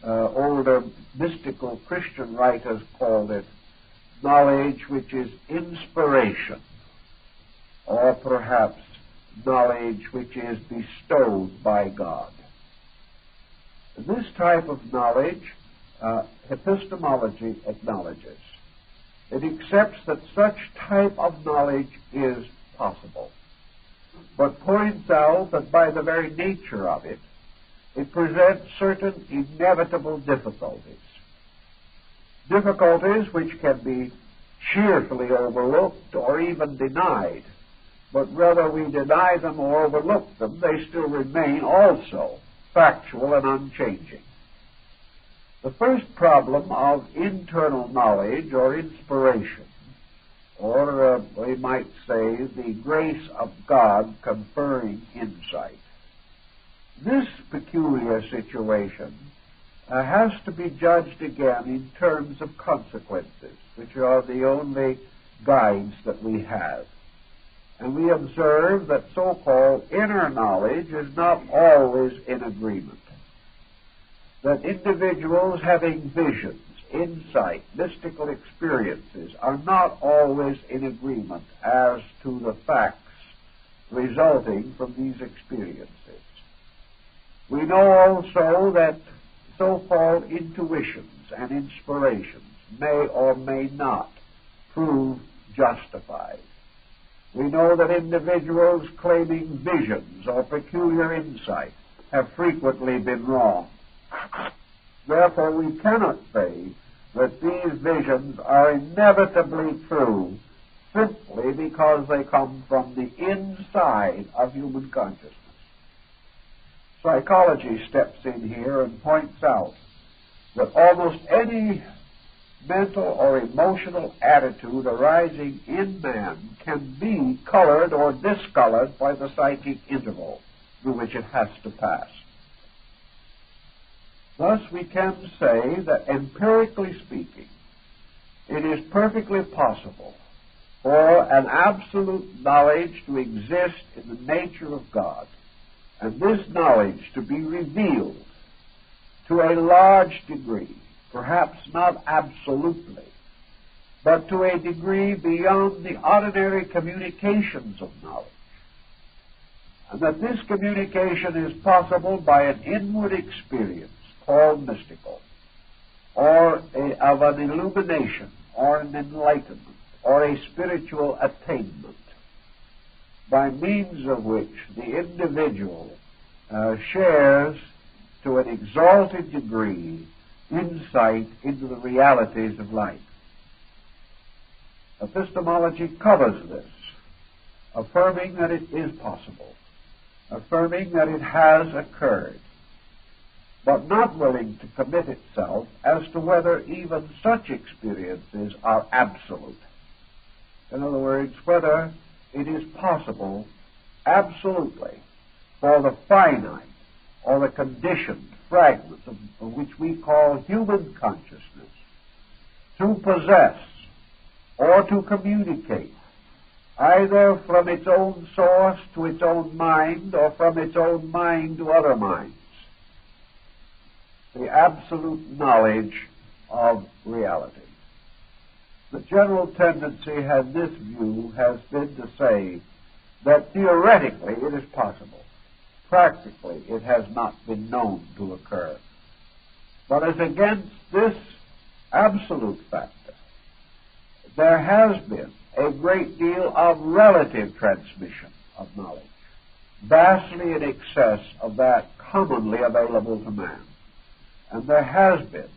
older mystical Christian writers called it, knowledge which is inspiration, or perhaps knowledge which is bestowed by God. This type of knowledge, epistemology acknowledges. It accepts that such type of knowledge is possible, but points out that by the very nature of it, it presents certain inevitable difficulties. Difficulties which can be cheerfully overlooked or even denied, but whether we deny them or overlook them, they still remain also factual and unchanging. The first problem of internal knowledge or inspiration, or we might say the grace of God conferring insight. This peculiar situation has to be judged again in terms of consequences, which are the only guides that we have. And we observe that so-called inner knowledge is not always in agreement. That individuals having visions insight, mystical experiences are not always in agreement as to the facts resulting from these experiences. We know also that so-called intuitions and inspirations may or may not prove justified. We know that individuals claiming visions or peculiar insight have frequently been wrong. Therefore, we cannot say that these visions are inevitably true simply because they come from the inside of human consciousness. Psychology steps in here and points out that almost any mental or emotional attitude arising in man can be colored or discolored by the psychic interval through which it has to pass. Thus, we can say that, empirically speaking, it is perfectly possible for an absolute knowledge to exist in the nature of God, and this knowledge to be revealed to a large degree, perhaps not absolutely, but to a degree beyond the ordinary communications of knowledge. And that this communication is possible by an inward experience called mystical, or of an illumination, or an enlightenment, or a spiritual attainment, by means of which the individual shares to an exalted degree insight into the realities of life. Epistemology covers this, affirming that it is possible, affirming that it has occurred, but not willing to commit itself as to whether even such experiences are absolute. In other words, whether it is possible absolutely for the finite or the conditioned fragments of which we call human consciousness to possess or to communicate either from its own source to its own mind or from its own mind to other minds the absolute knowledge of reality. The general tendency in this view has been to say that theoretically it is possible. Practically it has not been known to occur. But as against this absolute factor, there has been a great deal of relative transmission of knowledge, vastly in excess of that commonly available to man. And there has been,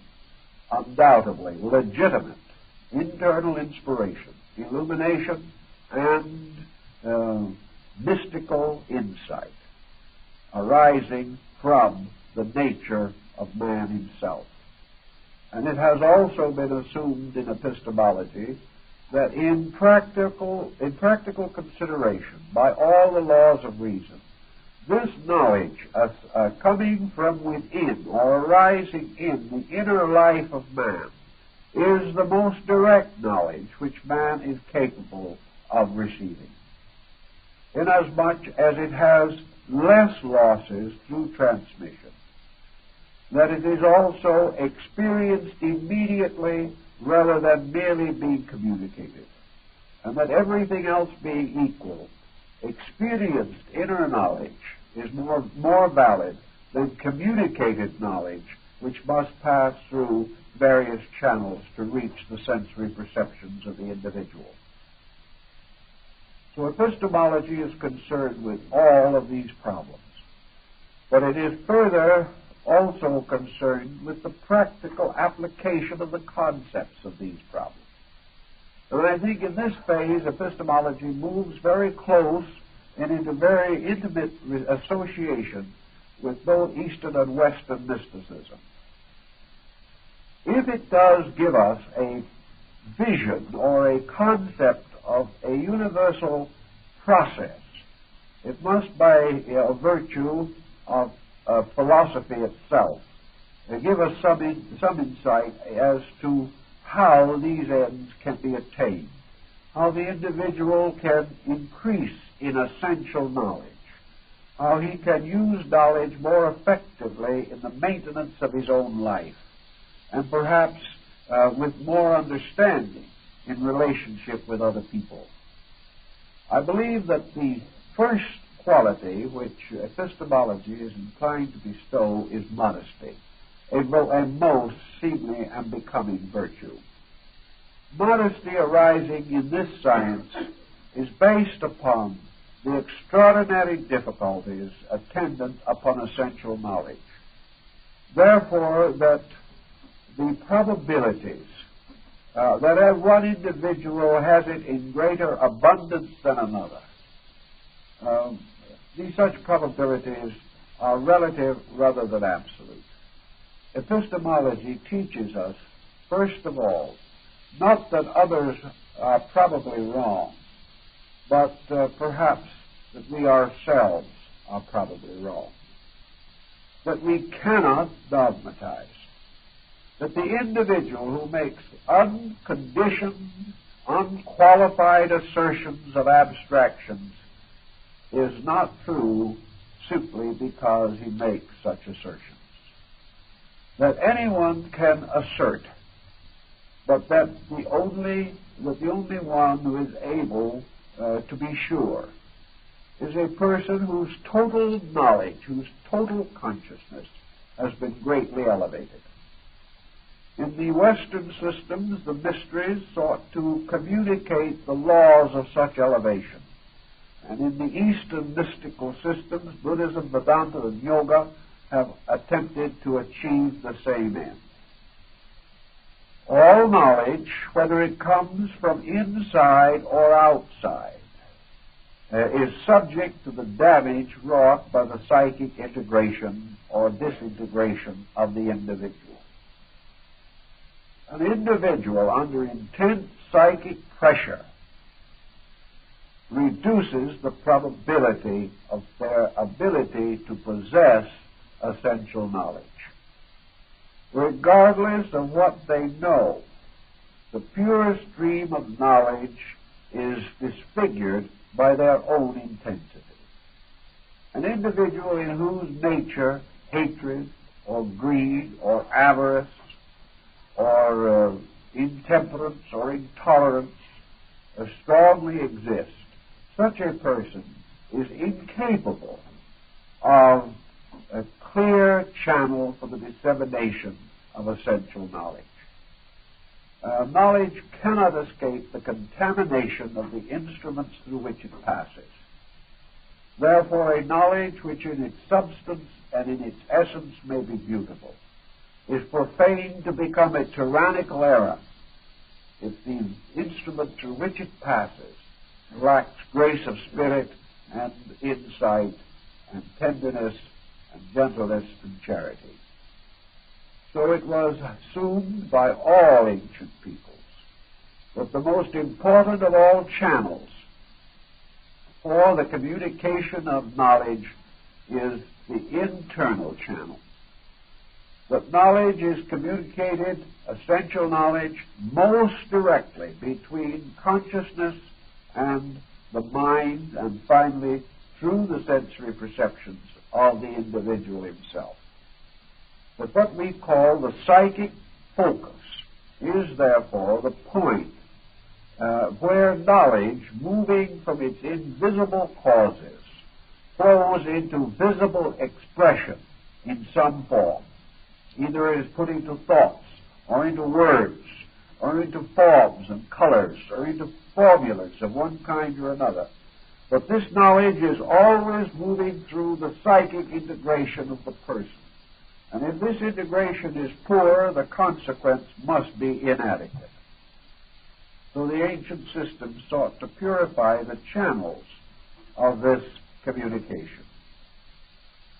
undoubtedly, legitimate internal inspiration, illumination, and mystical insight arising from the nature of man himself. And it has also been assumed in epistemology that in practical consideration, by all the laws of reason, this knowledge coming from within or arising in the inner life of man is the most direct knowledge which man is capable of receiving, inasmuch as it has less losses through transmission, that it is also experienced immediately rather than merely being communicated, and that everything else being equal, experienced inner knowledge is more valid than communicated knowledge, which must pass through various channels to reach the sensory perceptions of the individual. So epistemology is concerned with all of these problems, but it is further also concerned with the practical application of the concepts of these problems. And I think in this phase, epistemology moves very close and into very intimate association with both Eastern and Western mysticism. If it does give us a vision or a concept of a universal process, it must, by virtue of philosophy itself, give us some insight as to how these ends can be attained, how the individual can increase in essential knowledge, how he can use knowledge more effectively in the maintenance of his own life, and perhaps with more understanding in relationship with other people. I believe that the first quality which epistemology is inclined to bestow is modesty, a most seemly and becoming virtue. Modesty arising in this science is based upon the extraordinary difficulties attendant upon essential knowledge. Therefore, that the probabilities that one individual has it in greater abundance than another, these such probabilities are relative rather than absolute. Epistemology teaches us, first of all, not that others are probably wrong, but perhaps that we ourselves are probably wrong. That we cannot dogmatize. That the individual who makes unconditioned, unqualified assertions of abstractions is not true simply because he makes such assertions. That anyone can assert, but that the only one who is able to be sure is a person whose total knowledge, whose total consciousness has been greatly elevated. In the Western systems, the mysteries sought to communicate the laws of such elevation. And in the Eastern mystical systems, Buddhism, Vedanta, and Yoga have attempted to achieve the same end. All knowledge, whether it comes from inside or outside, is subject to the damage wrought by the psychic integration or disintegration of the individual. An individual under intense psychic pressure reduces the probability of their ability to possess essential knowledge. Regardless of what they know, the purest stream of knowledge is disfigured by their own intensity. An individual in whose nature hatred or greed or avarice or intemperance or intolerance strongly exist, such a person is incapable of a clear channel for the dissemination of essential knowledge. Knowledge cannot escape the contamination of the instruments through which it passes. Therefore, a knowledge which in its substance and in its essence may be beautiful is profane to become a tyrannical error if the instrument through which it passes lacks grace of spirit and insight and tenderness and gentleness and charity. So it was assumed by all ancient peoples that the most important of all channels for the communication of knowledge is the internal channel. That knowledge is communicated, essential knowledge, most directly between consciousness and the mind, and finally through the sensory perceptions of the individual himself. But what we call the psychic focus is therefore the point where knowledge, moving from its invisible causes, flows into visible expression in some form. Either it is put into thoughts, or into words, or into forms and colors, or into formulas of one kind or another. But this knowledge is always moving through the psychic integration of the person. And if this integration is poor, the consequence must be inadequate. So the ancient system sought to purify the channels of this communication.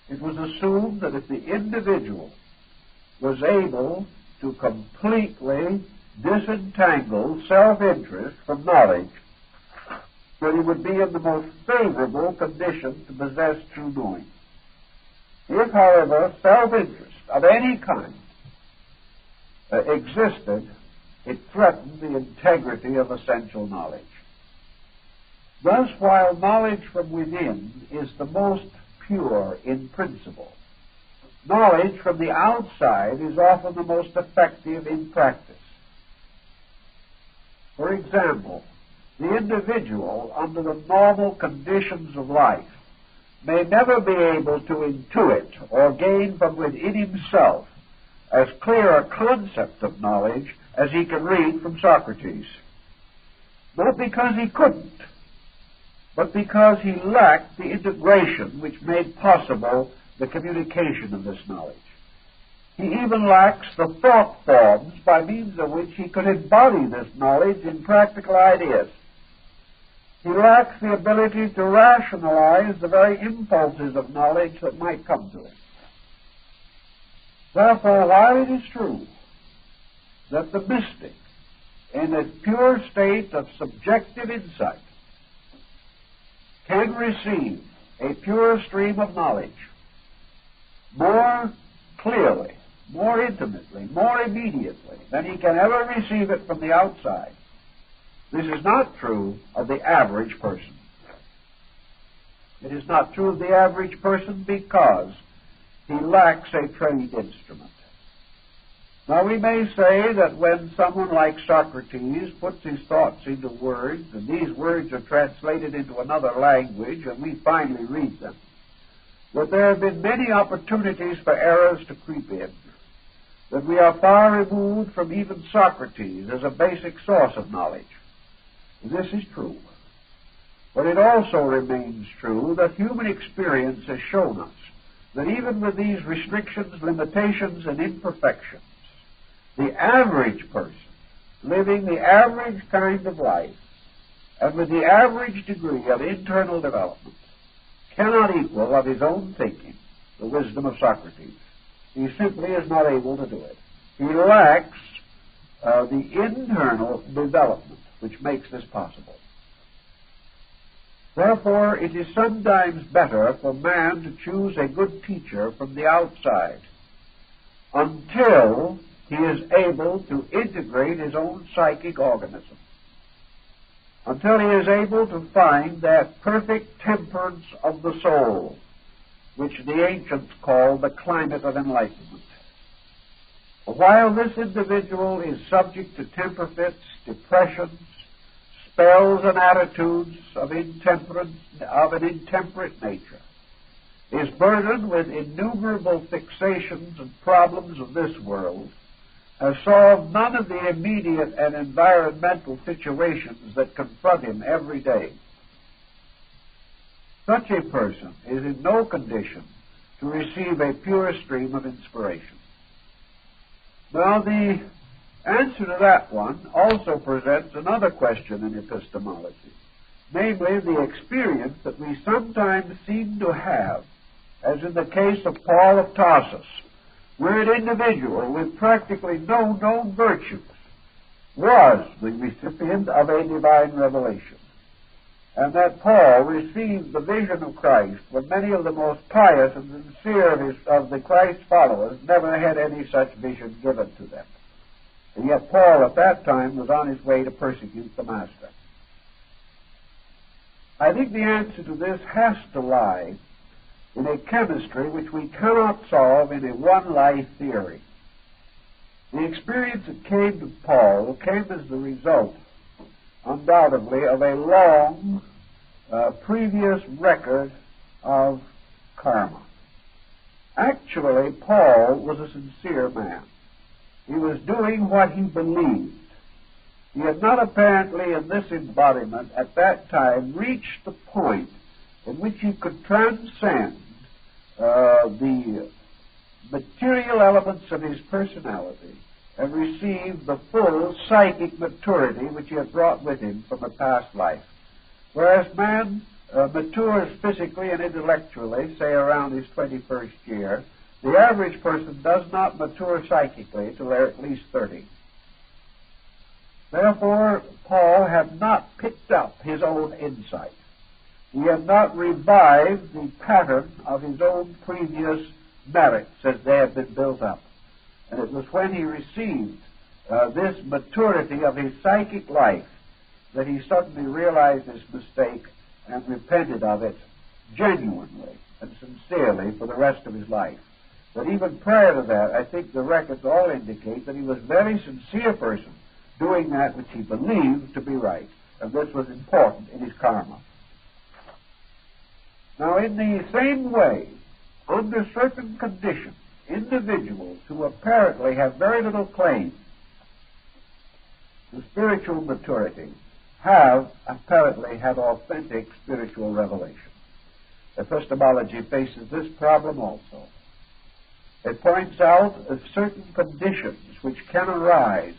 It was assumed that if the individual was able to completely disentangle self-interest from knowledge, that he would be in the most favorable condition to possess true knowing. If, however, self-interest of any kind existed, it threatened the integrity of essential knowledge. Thus, while knowledge from within is the most pure in principle, knowledge from the outside is often the most effective in practice. For example, the individual, under the normal conditions of life, may never be able to intuit or gain from within himself as clear a concept of knowledge as he can read from Socrates. Not because he couldn't, but because he lacked the integration which made possible the communication of this knowledge. He even lacks the thought forms by means of which he could embody this knowledge in practical ideas. He lacks the ability to rationalize the very impulses of knowledge that might come to him. Therefore, while it is true that the mystic, in a pure state of subjective insight, can receive a pure stream of knowledge more clearly, more intimately, more immediately than he can ever receive it from the outside, this is not true of the average person. It is not true of the average person because he lacks a trained instrument. Now, we may say that when someone like Socrates puts his thoughts into words, and these words are translated into another language, and we finally read them, that there have been many opportunities for errors to creep in, that we are far removed from even Socrates as a basic source of knowledge. This is true. But it also remains true that human experience has shown us that even with these restrictions, limitations, and imperfections, the average person, living the average kind of life, and with the average degree of internal development, cannot equal of his own thinking the wisdom of Socrates. He simply is not able to do it. He lacks the internal development which makes this possible. Therefore, it is sometimes better for man to choose a good teacher from the outside until he is able to integrate his own psychic organism, until he is able to find that perfect temperance of the soul, which the ancients called the climate of enlightenment. While this individual is subject to temper fits, depressions, spells, and attitudes of an intemperate nature, is burdened with innumerable fixations and problems of this world, has solved none of the immediate and environmental situations that confront him every day. Such a person is in no condition to receive a pure stream of inspiration. Now, the answer to that one also presents another question in epistemology, namely the experience that we sometimes seem to have, as in the case of Paul of Tarsus, where an individual with practically no known virtues was the recipient of a divine revelation, and that Paul received the vision of Christ when many of the most pious and sincere of the Christ followers never had any such vision given to them. And yet Paul at that time was on his way to persecute the Master. I think the answer to this has to lie in a chemistry which we cannot solve in a one-life theory. The experience that came to Paul came as the result, undoubtedly, of a long previous record of karma. Actually, Paul was a sincere man. He was doing what he believed. He had not apparently in this embodiment at that time reached the point in which he could transcend the material elements of his personality and receive the full psychic maturity which he had brought with him from a past life. Whereas man matures physically and intellectually, say around his 21st year, the average person does not mature psychically till they're at least 30. Therefore, Paul had not picked up his own insight. He had not revived the pattern of his own previous merits as they had been built up. And it was when he received this maturity of his psychic life that he suddenly realized his mistake and repented of it genuinely and sincerely for the rest of his life. But even prior to that, I think the records all indicate that he was a very sincere person, doing that which he believed to be right. And this was important in his karma. Now, in the same way, under certain conditions, individuals who apparently have very little claim to spiritual maturity have apparently had authentic spiritual revelation. Epistemology faces this problem also. It points out certain conditions which can arise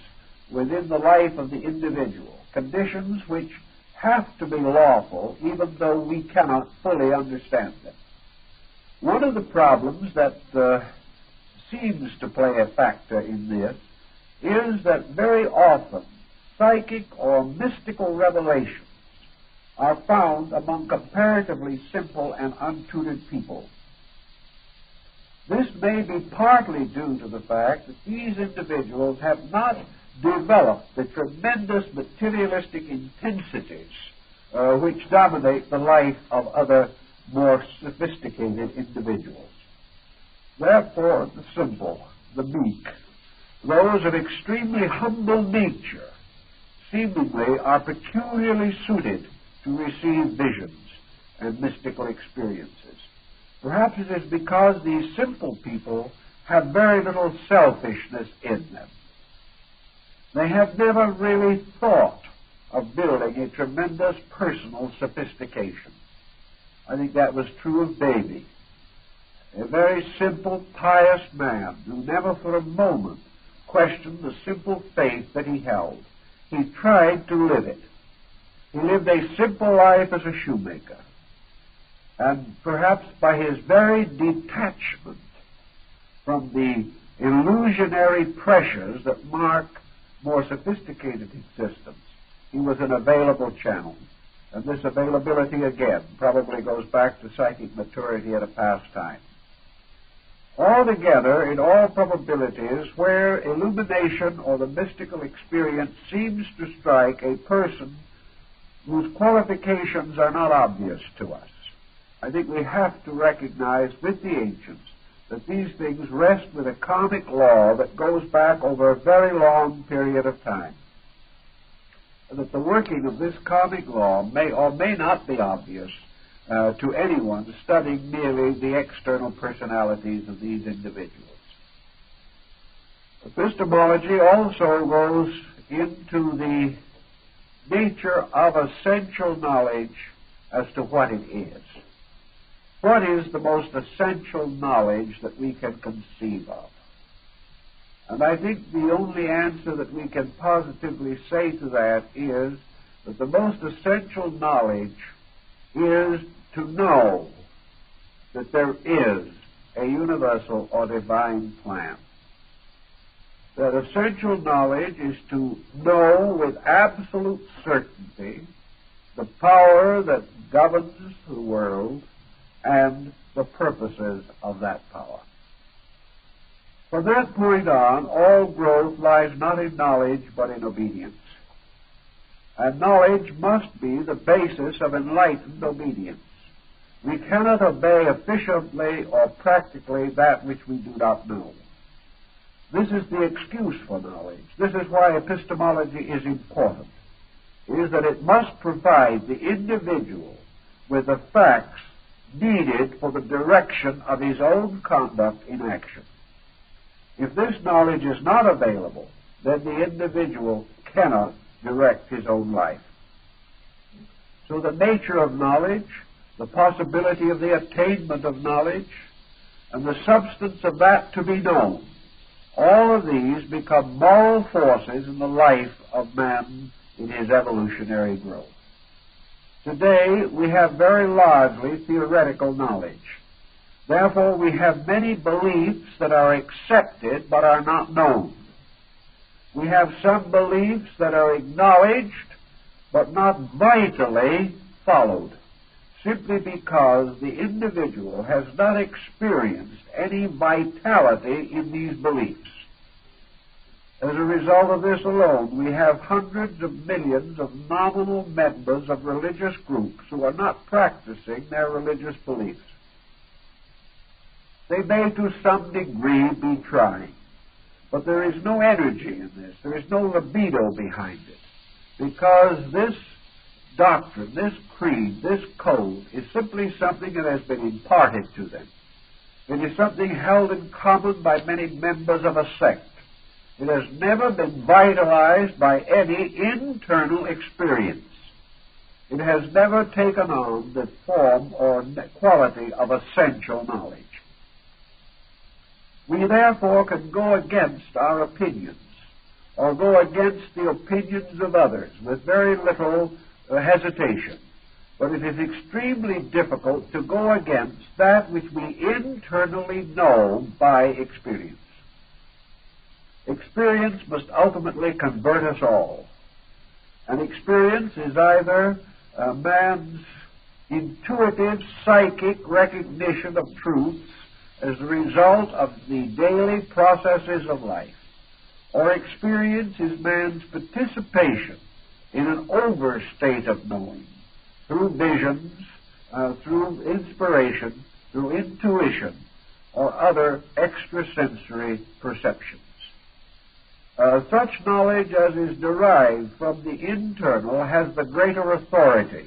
within the life of the individual, conditions which have to be lawful even though we cannot fully understand them. One of the problems that seems to play a factor in this is that very often psychic or mystical revelations are found among comparatively simple and untutored people. This may be partly due to the fact that these individuals have not developed the tremendous materialistic intensities which dominate the life of other more sophisticated individuals. Therefore, the simple, the meek, those of extremely humble nature, seemingly are peculiarly suited to receive visions and mystical experiences. Perhaps it is because these simple people have very little selfishness in them. They have never really thought of building a tremendous personal sophistication. I think that was true of Davy, a very simple, pious man who never for a moment questioned the simple faith that he held. He tried to live it. He lived a simple life as a shoemaker. And perhaps by his very detachment from the illusionary pressures that mark more sophisticated existence, he was an available channel. And this availability, again, probably goes back to psychic maturity at a past time. Altogether, in all probabilities, where illumination or the mystical experience seems to strike a person whose qualifications are not obvious to us, I think we have to recognize with the ancients that these things rest with a karmic law that goes back over a very long period of time. And that the working of this karmic law may or may not be obvious to anyone studying merely the external personalities of these individuals. Epistemology also goes into the nature of essential knowledge as to what it is. What is the most essential knowledge that we can conceive of? And I think the only answer that we can positively say to that is that the most essential knowledge is to know that there is a universal or divine plan. That essential knowledge is to know with absolute certainty the power that governs the world and the purposes of that power. From that point on, all growth lies not in knowledge but in obedience. And knowledge must be the basis of enlightened obedience. We cannot obey efficiently or practically that which we do not know. This is the excuse for knowledge. This is why epistemology is important. It is that it must provide the individual with the facts needed for the direction of his own conduct in action. If this knowledge is not available, then the individual cannot direct his own life. So the nature of knowledge, the possibility of the attainment of knowledge, and the substance of that to be known, all of these become moral forces in the life of man in his evolutionary growth. Today, we have very largely theoretical knowledge. Therefore, we have many beliefs that are accepted but are not known. We have some beliefs that are acknowledged but not vitally followed, simply because the individual has not experienced any vitality in these beliefs. As a result of this alone, we have hundreds of millions of nominal members of religious groups who are not practicing their religious beliefs. They may to some degree be trying, But there is no energy in this. There is no libido behind it. Because this doctrine, this creed, this code is simply something that has been imparted to them. It is something held in common by many members of a sect. It has never been vitalized by any internal experience. It has never taken on the form or quality of essential knowledge. We therefore can go against our opinions or go against the opinions of others with very little hesitation. But it is extremely difficult to go against that which we internally know by experience. Experience must ultimately convert us all. And experience is either a man's intuitive psychic recognition of truths as a result of the daily processes of life, or experience is man's participation in an overstate of knowing, through visions, through inspiration, through intuition, or other extrasensory perceptions. Such knowledge as is derived from the internal has the greater authority,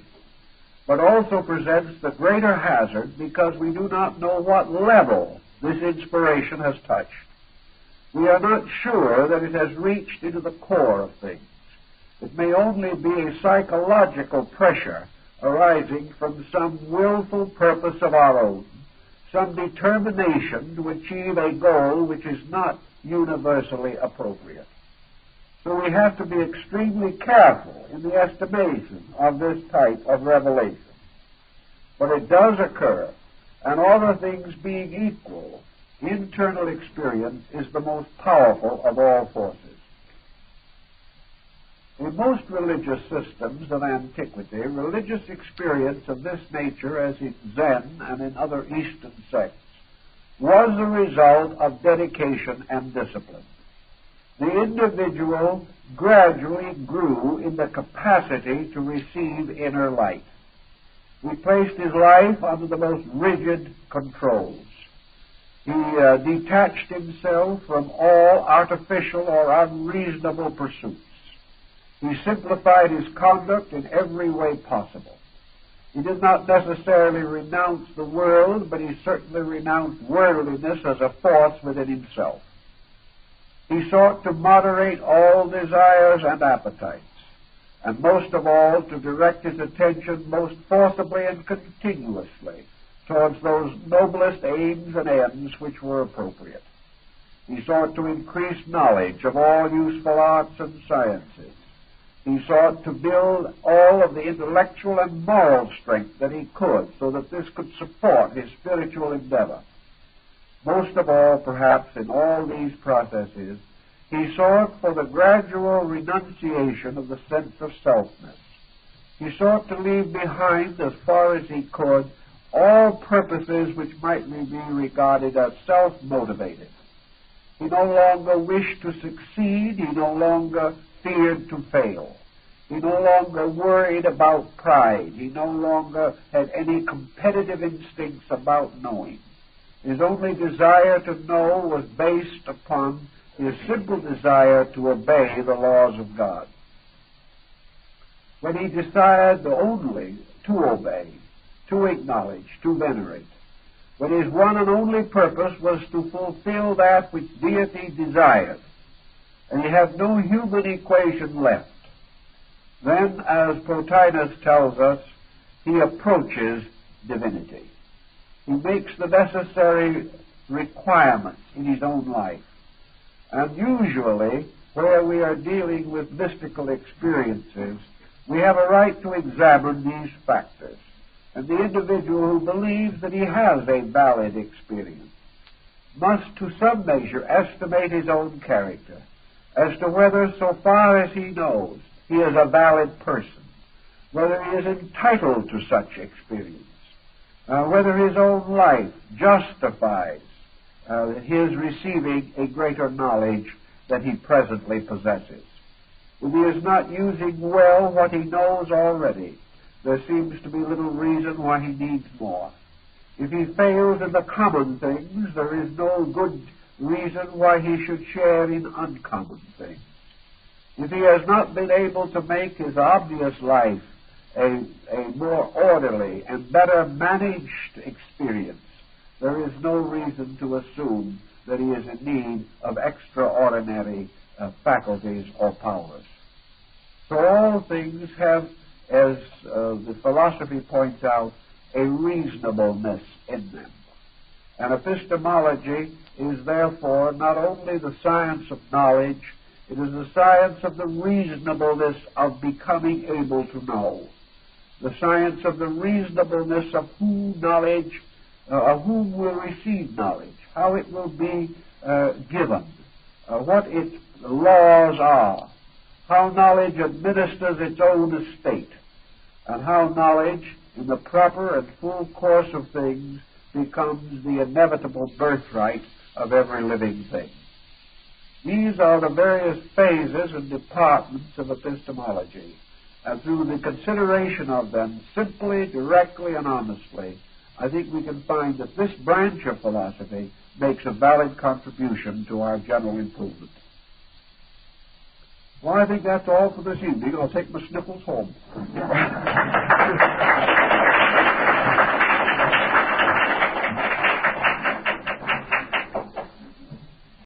but also presents the greater hazard because we do not know what level this inspiration has touched. We are not sure that it has reached into the core of things. It may only be a psychological pressure arising from some willful purpose of our own, some determination to achieve a goal which is not universally appropriate. So we have to be extremely careful in the estimation of this type of revelation. But it does occur, and other things being equal, internal experience is the most powerful of all forces. In most religious systems of antiquity, religious experience of this nature, as in Zen and in other Eastern sects, was the result of dedication and discipline. The individual gradually grew in the capacity to receive inner light. He placed his life under the most rigid controls. He detached himself from all artificial or unreasonable pursuits. He simplified his conduct in every way possible. He did not necessarily renounce the world, but he certainly renounced worldliness as a force within himself. He sought to moderate all desires and appetites, and most of all to direct his attention most forcibly and continuously towards those noblest aims and ends which were appropriate. He sought to increase knowledge of all useful arts and sciences. He sought to build all of the intellectual and moral strength that he could so that this could support his spiritual endeavor. Most of all, perhaps, in all these processes, he sought for the gradual renunciation of the sense of selfness. He sought to leave behind, as far as he could, all purposes which might be regarded as self-motivated. He no longer wished to succeed. He no longer feared to fail. He no longer worried about pride. He no longer had any competitive instincts about knowing. His only desire to know was based upon his simple desire to obey the laws of God. When he desired only to obey, to acknowledge, to venerate, when his one and only purpose was to fulfill that which deity desired, and he had no human equation left, then, as Plotinus tells us, he approaches divinity. He makes the necessary requirements in his own life. And usually, where we are dealing with mystical experiences, we have a right to examine these factors. And the individual who believes that he has a valid experience must, to some measure, estimate his own character as to whether, so far as he knows, he is a valid person, whether he is entitled to such experience, whether his own life justifies his receiving a greater knowledge that he presently possesses. If he is not using well what he knows already, there seems to be little reason why he needs more. If he fails in the common things, there is no good reason why he should share in uncommon things. If he has not been able to make his obvious life a more orderly and better managed experience, there is no reason to assume that he is in need of extraordinary faculties or powers. So all things have, as the philosophy points out, a reasonableness in them. And epistemology is therefore not only the science of knowledge, it is the science of the reasonableness of becoming able to know, the science of the reasonableness of whom will receive knowledge, how it will be given, what its laws are, how knowledge administers its own estate, and how knowledge, in the proper and full course of things, becomes the inevitable birthright of every living thing. These are the various phases and departments of epistemology, and through the consideration of them simply, directly, and honestly, I think we can find that this branch of philosophy makes a valid contribution to our general improvement. Well, I think that's all for this evening. I'll take my sniffles home.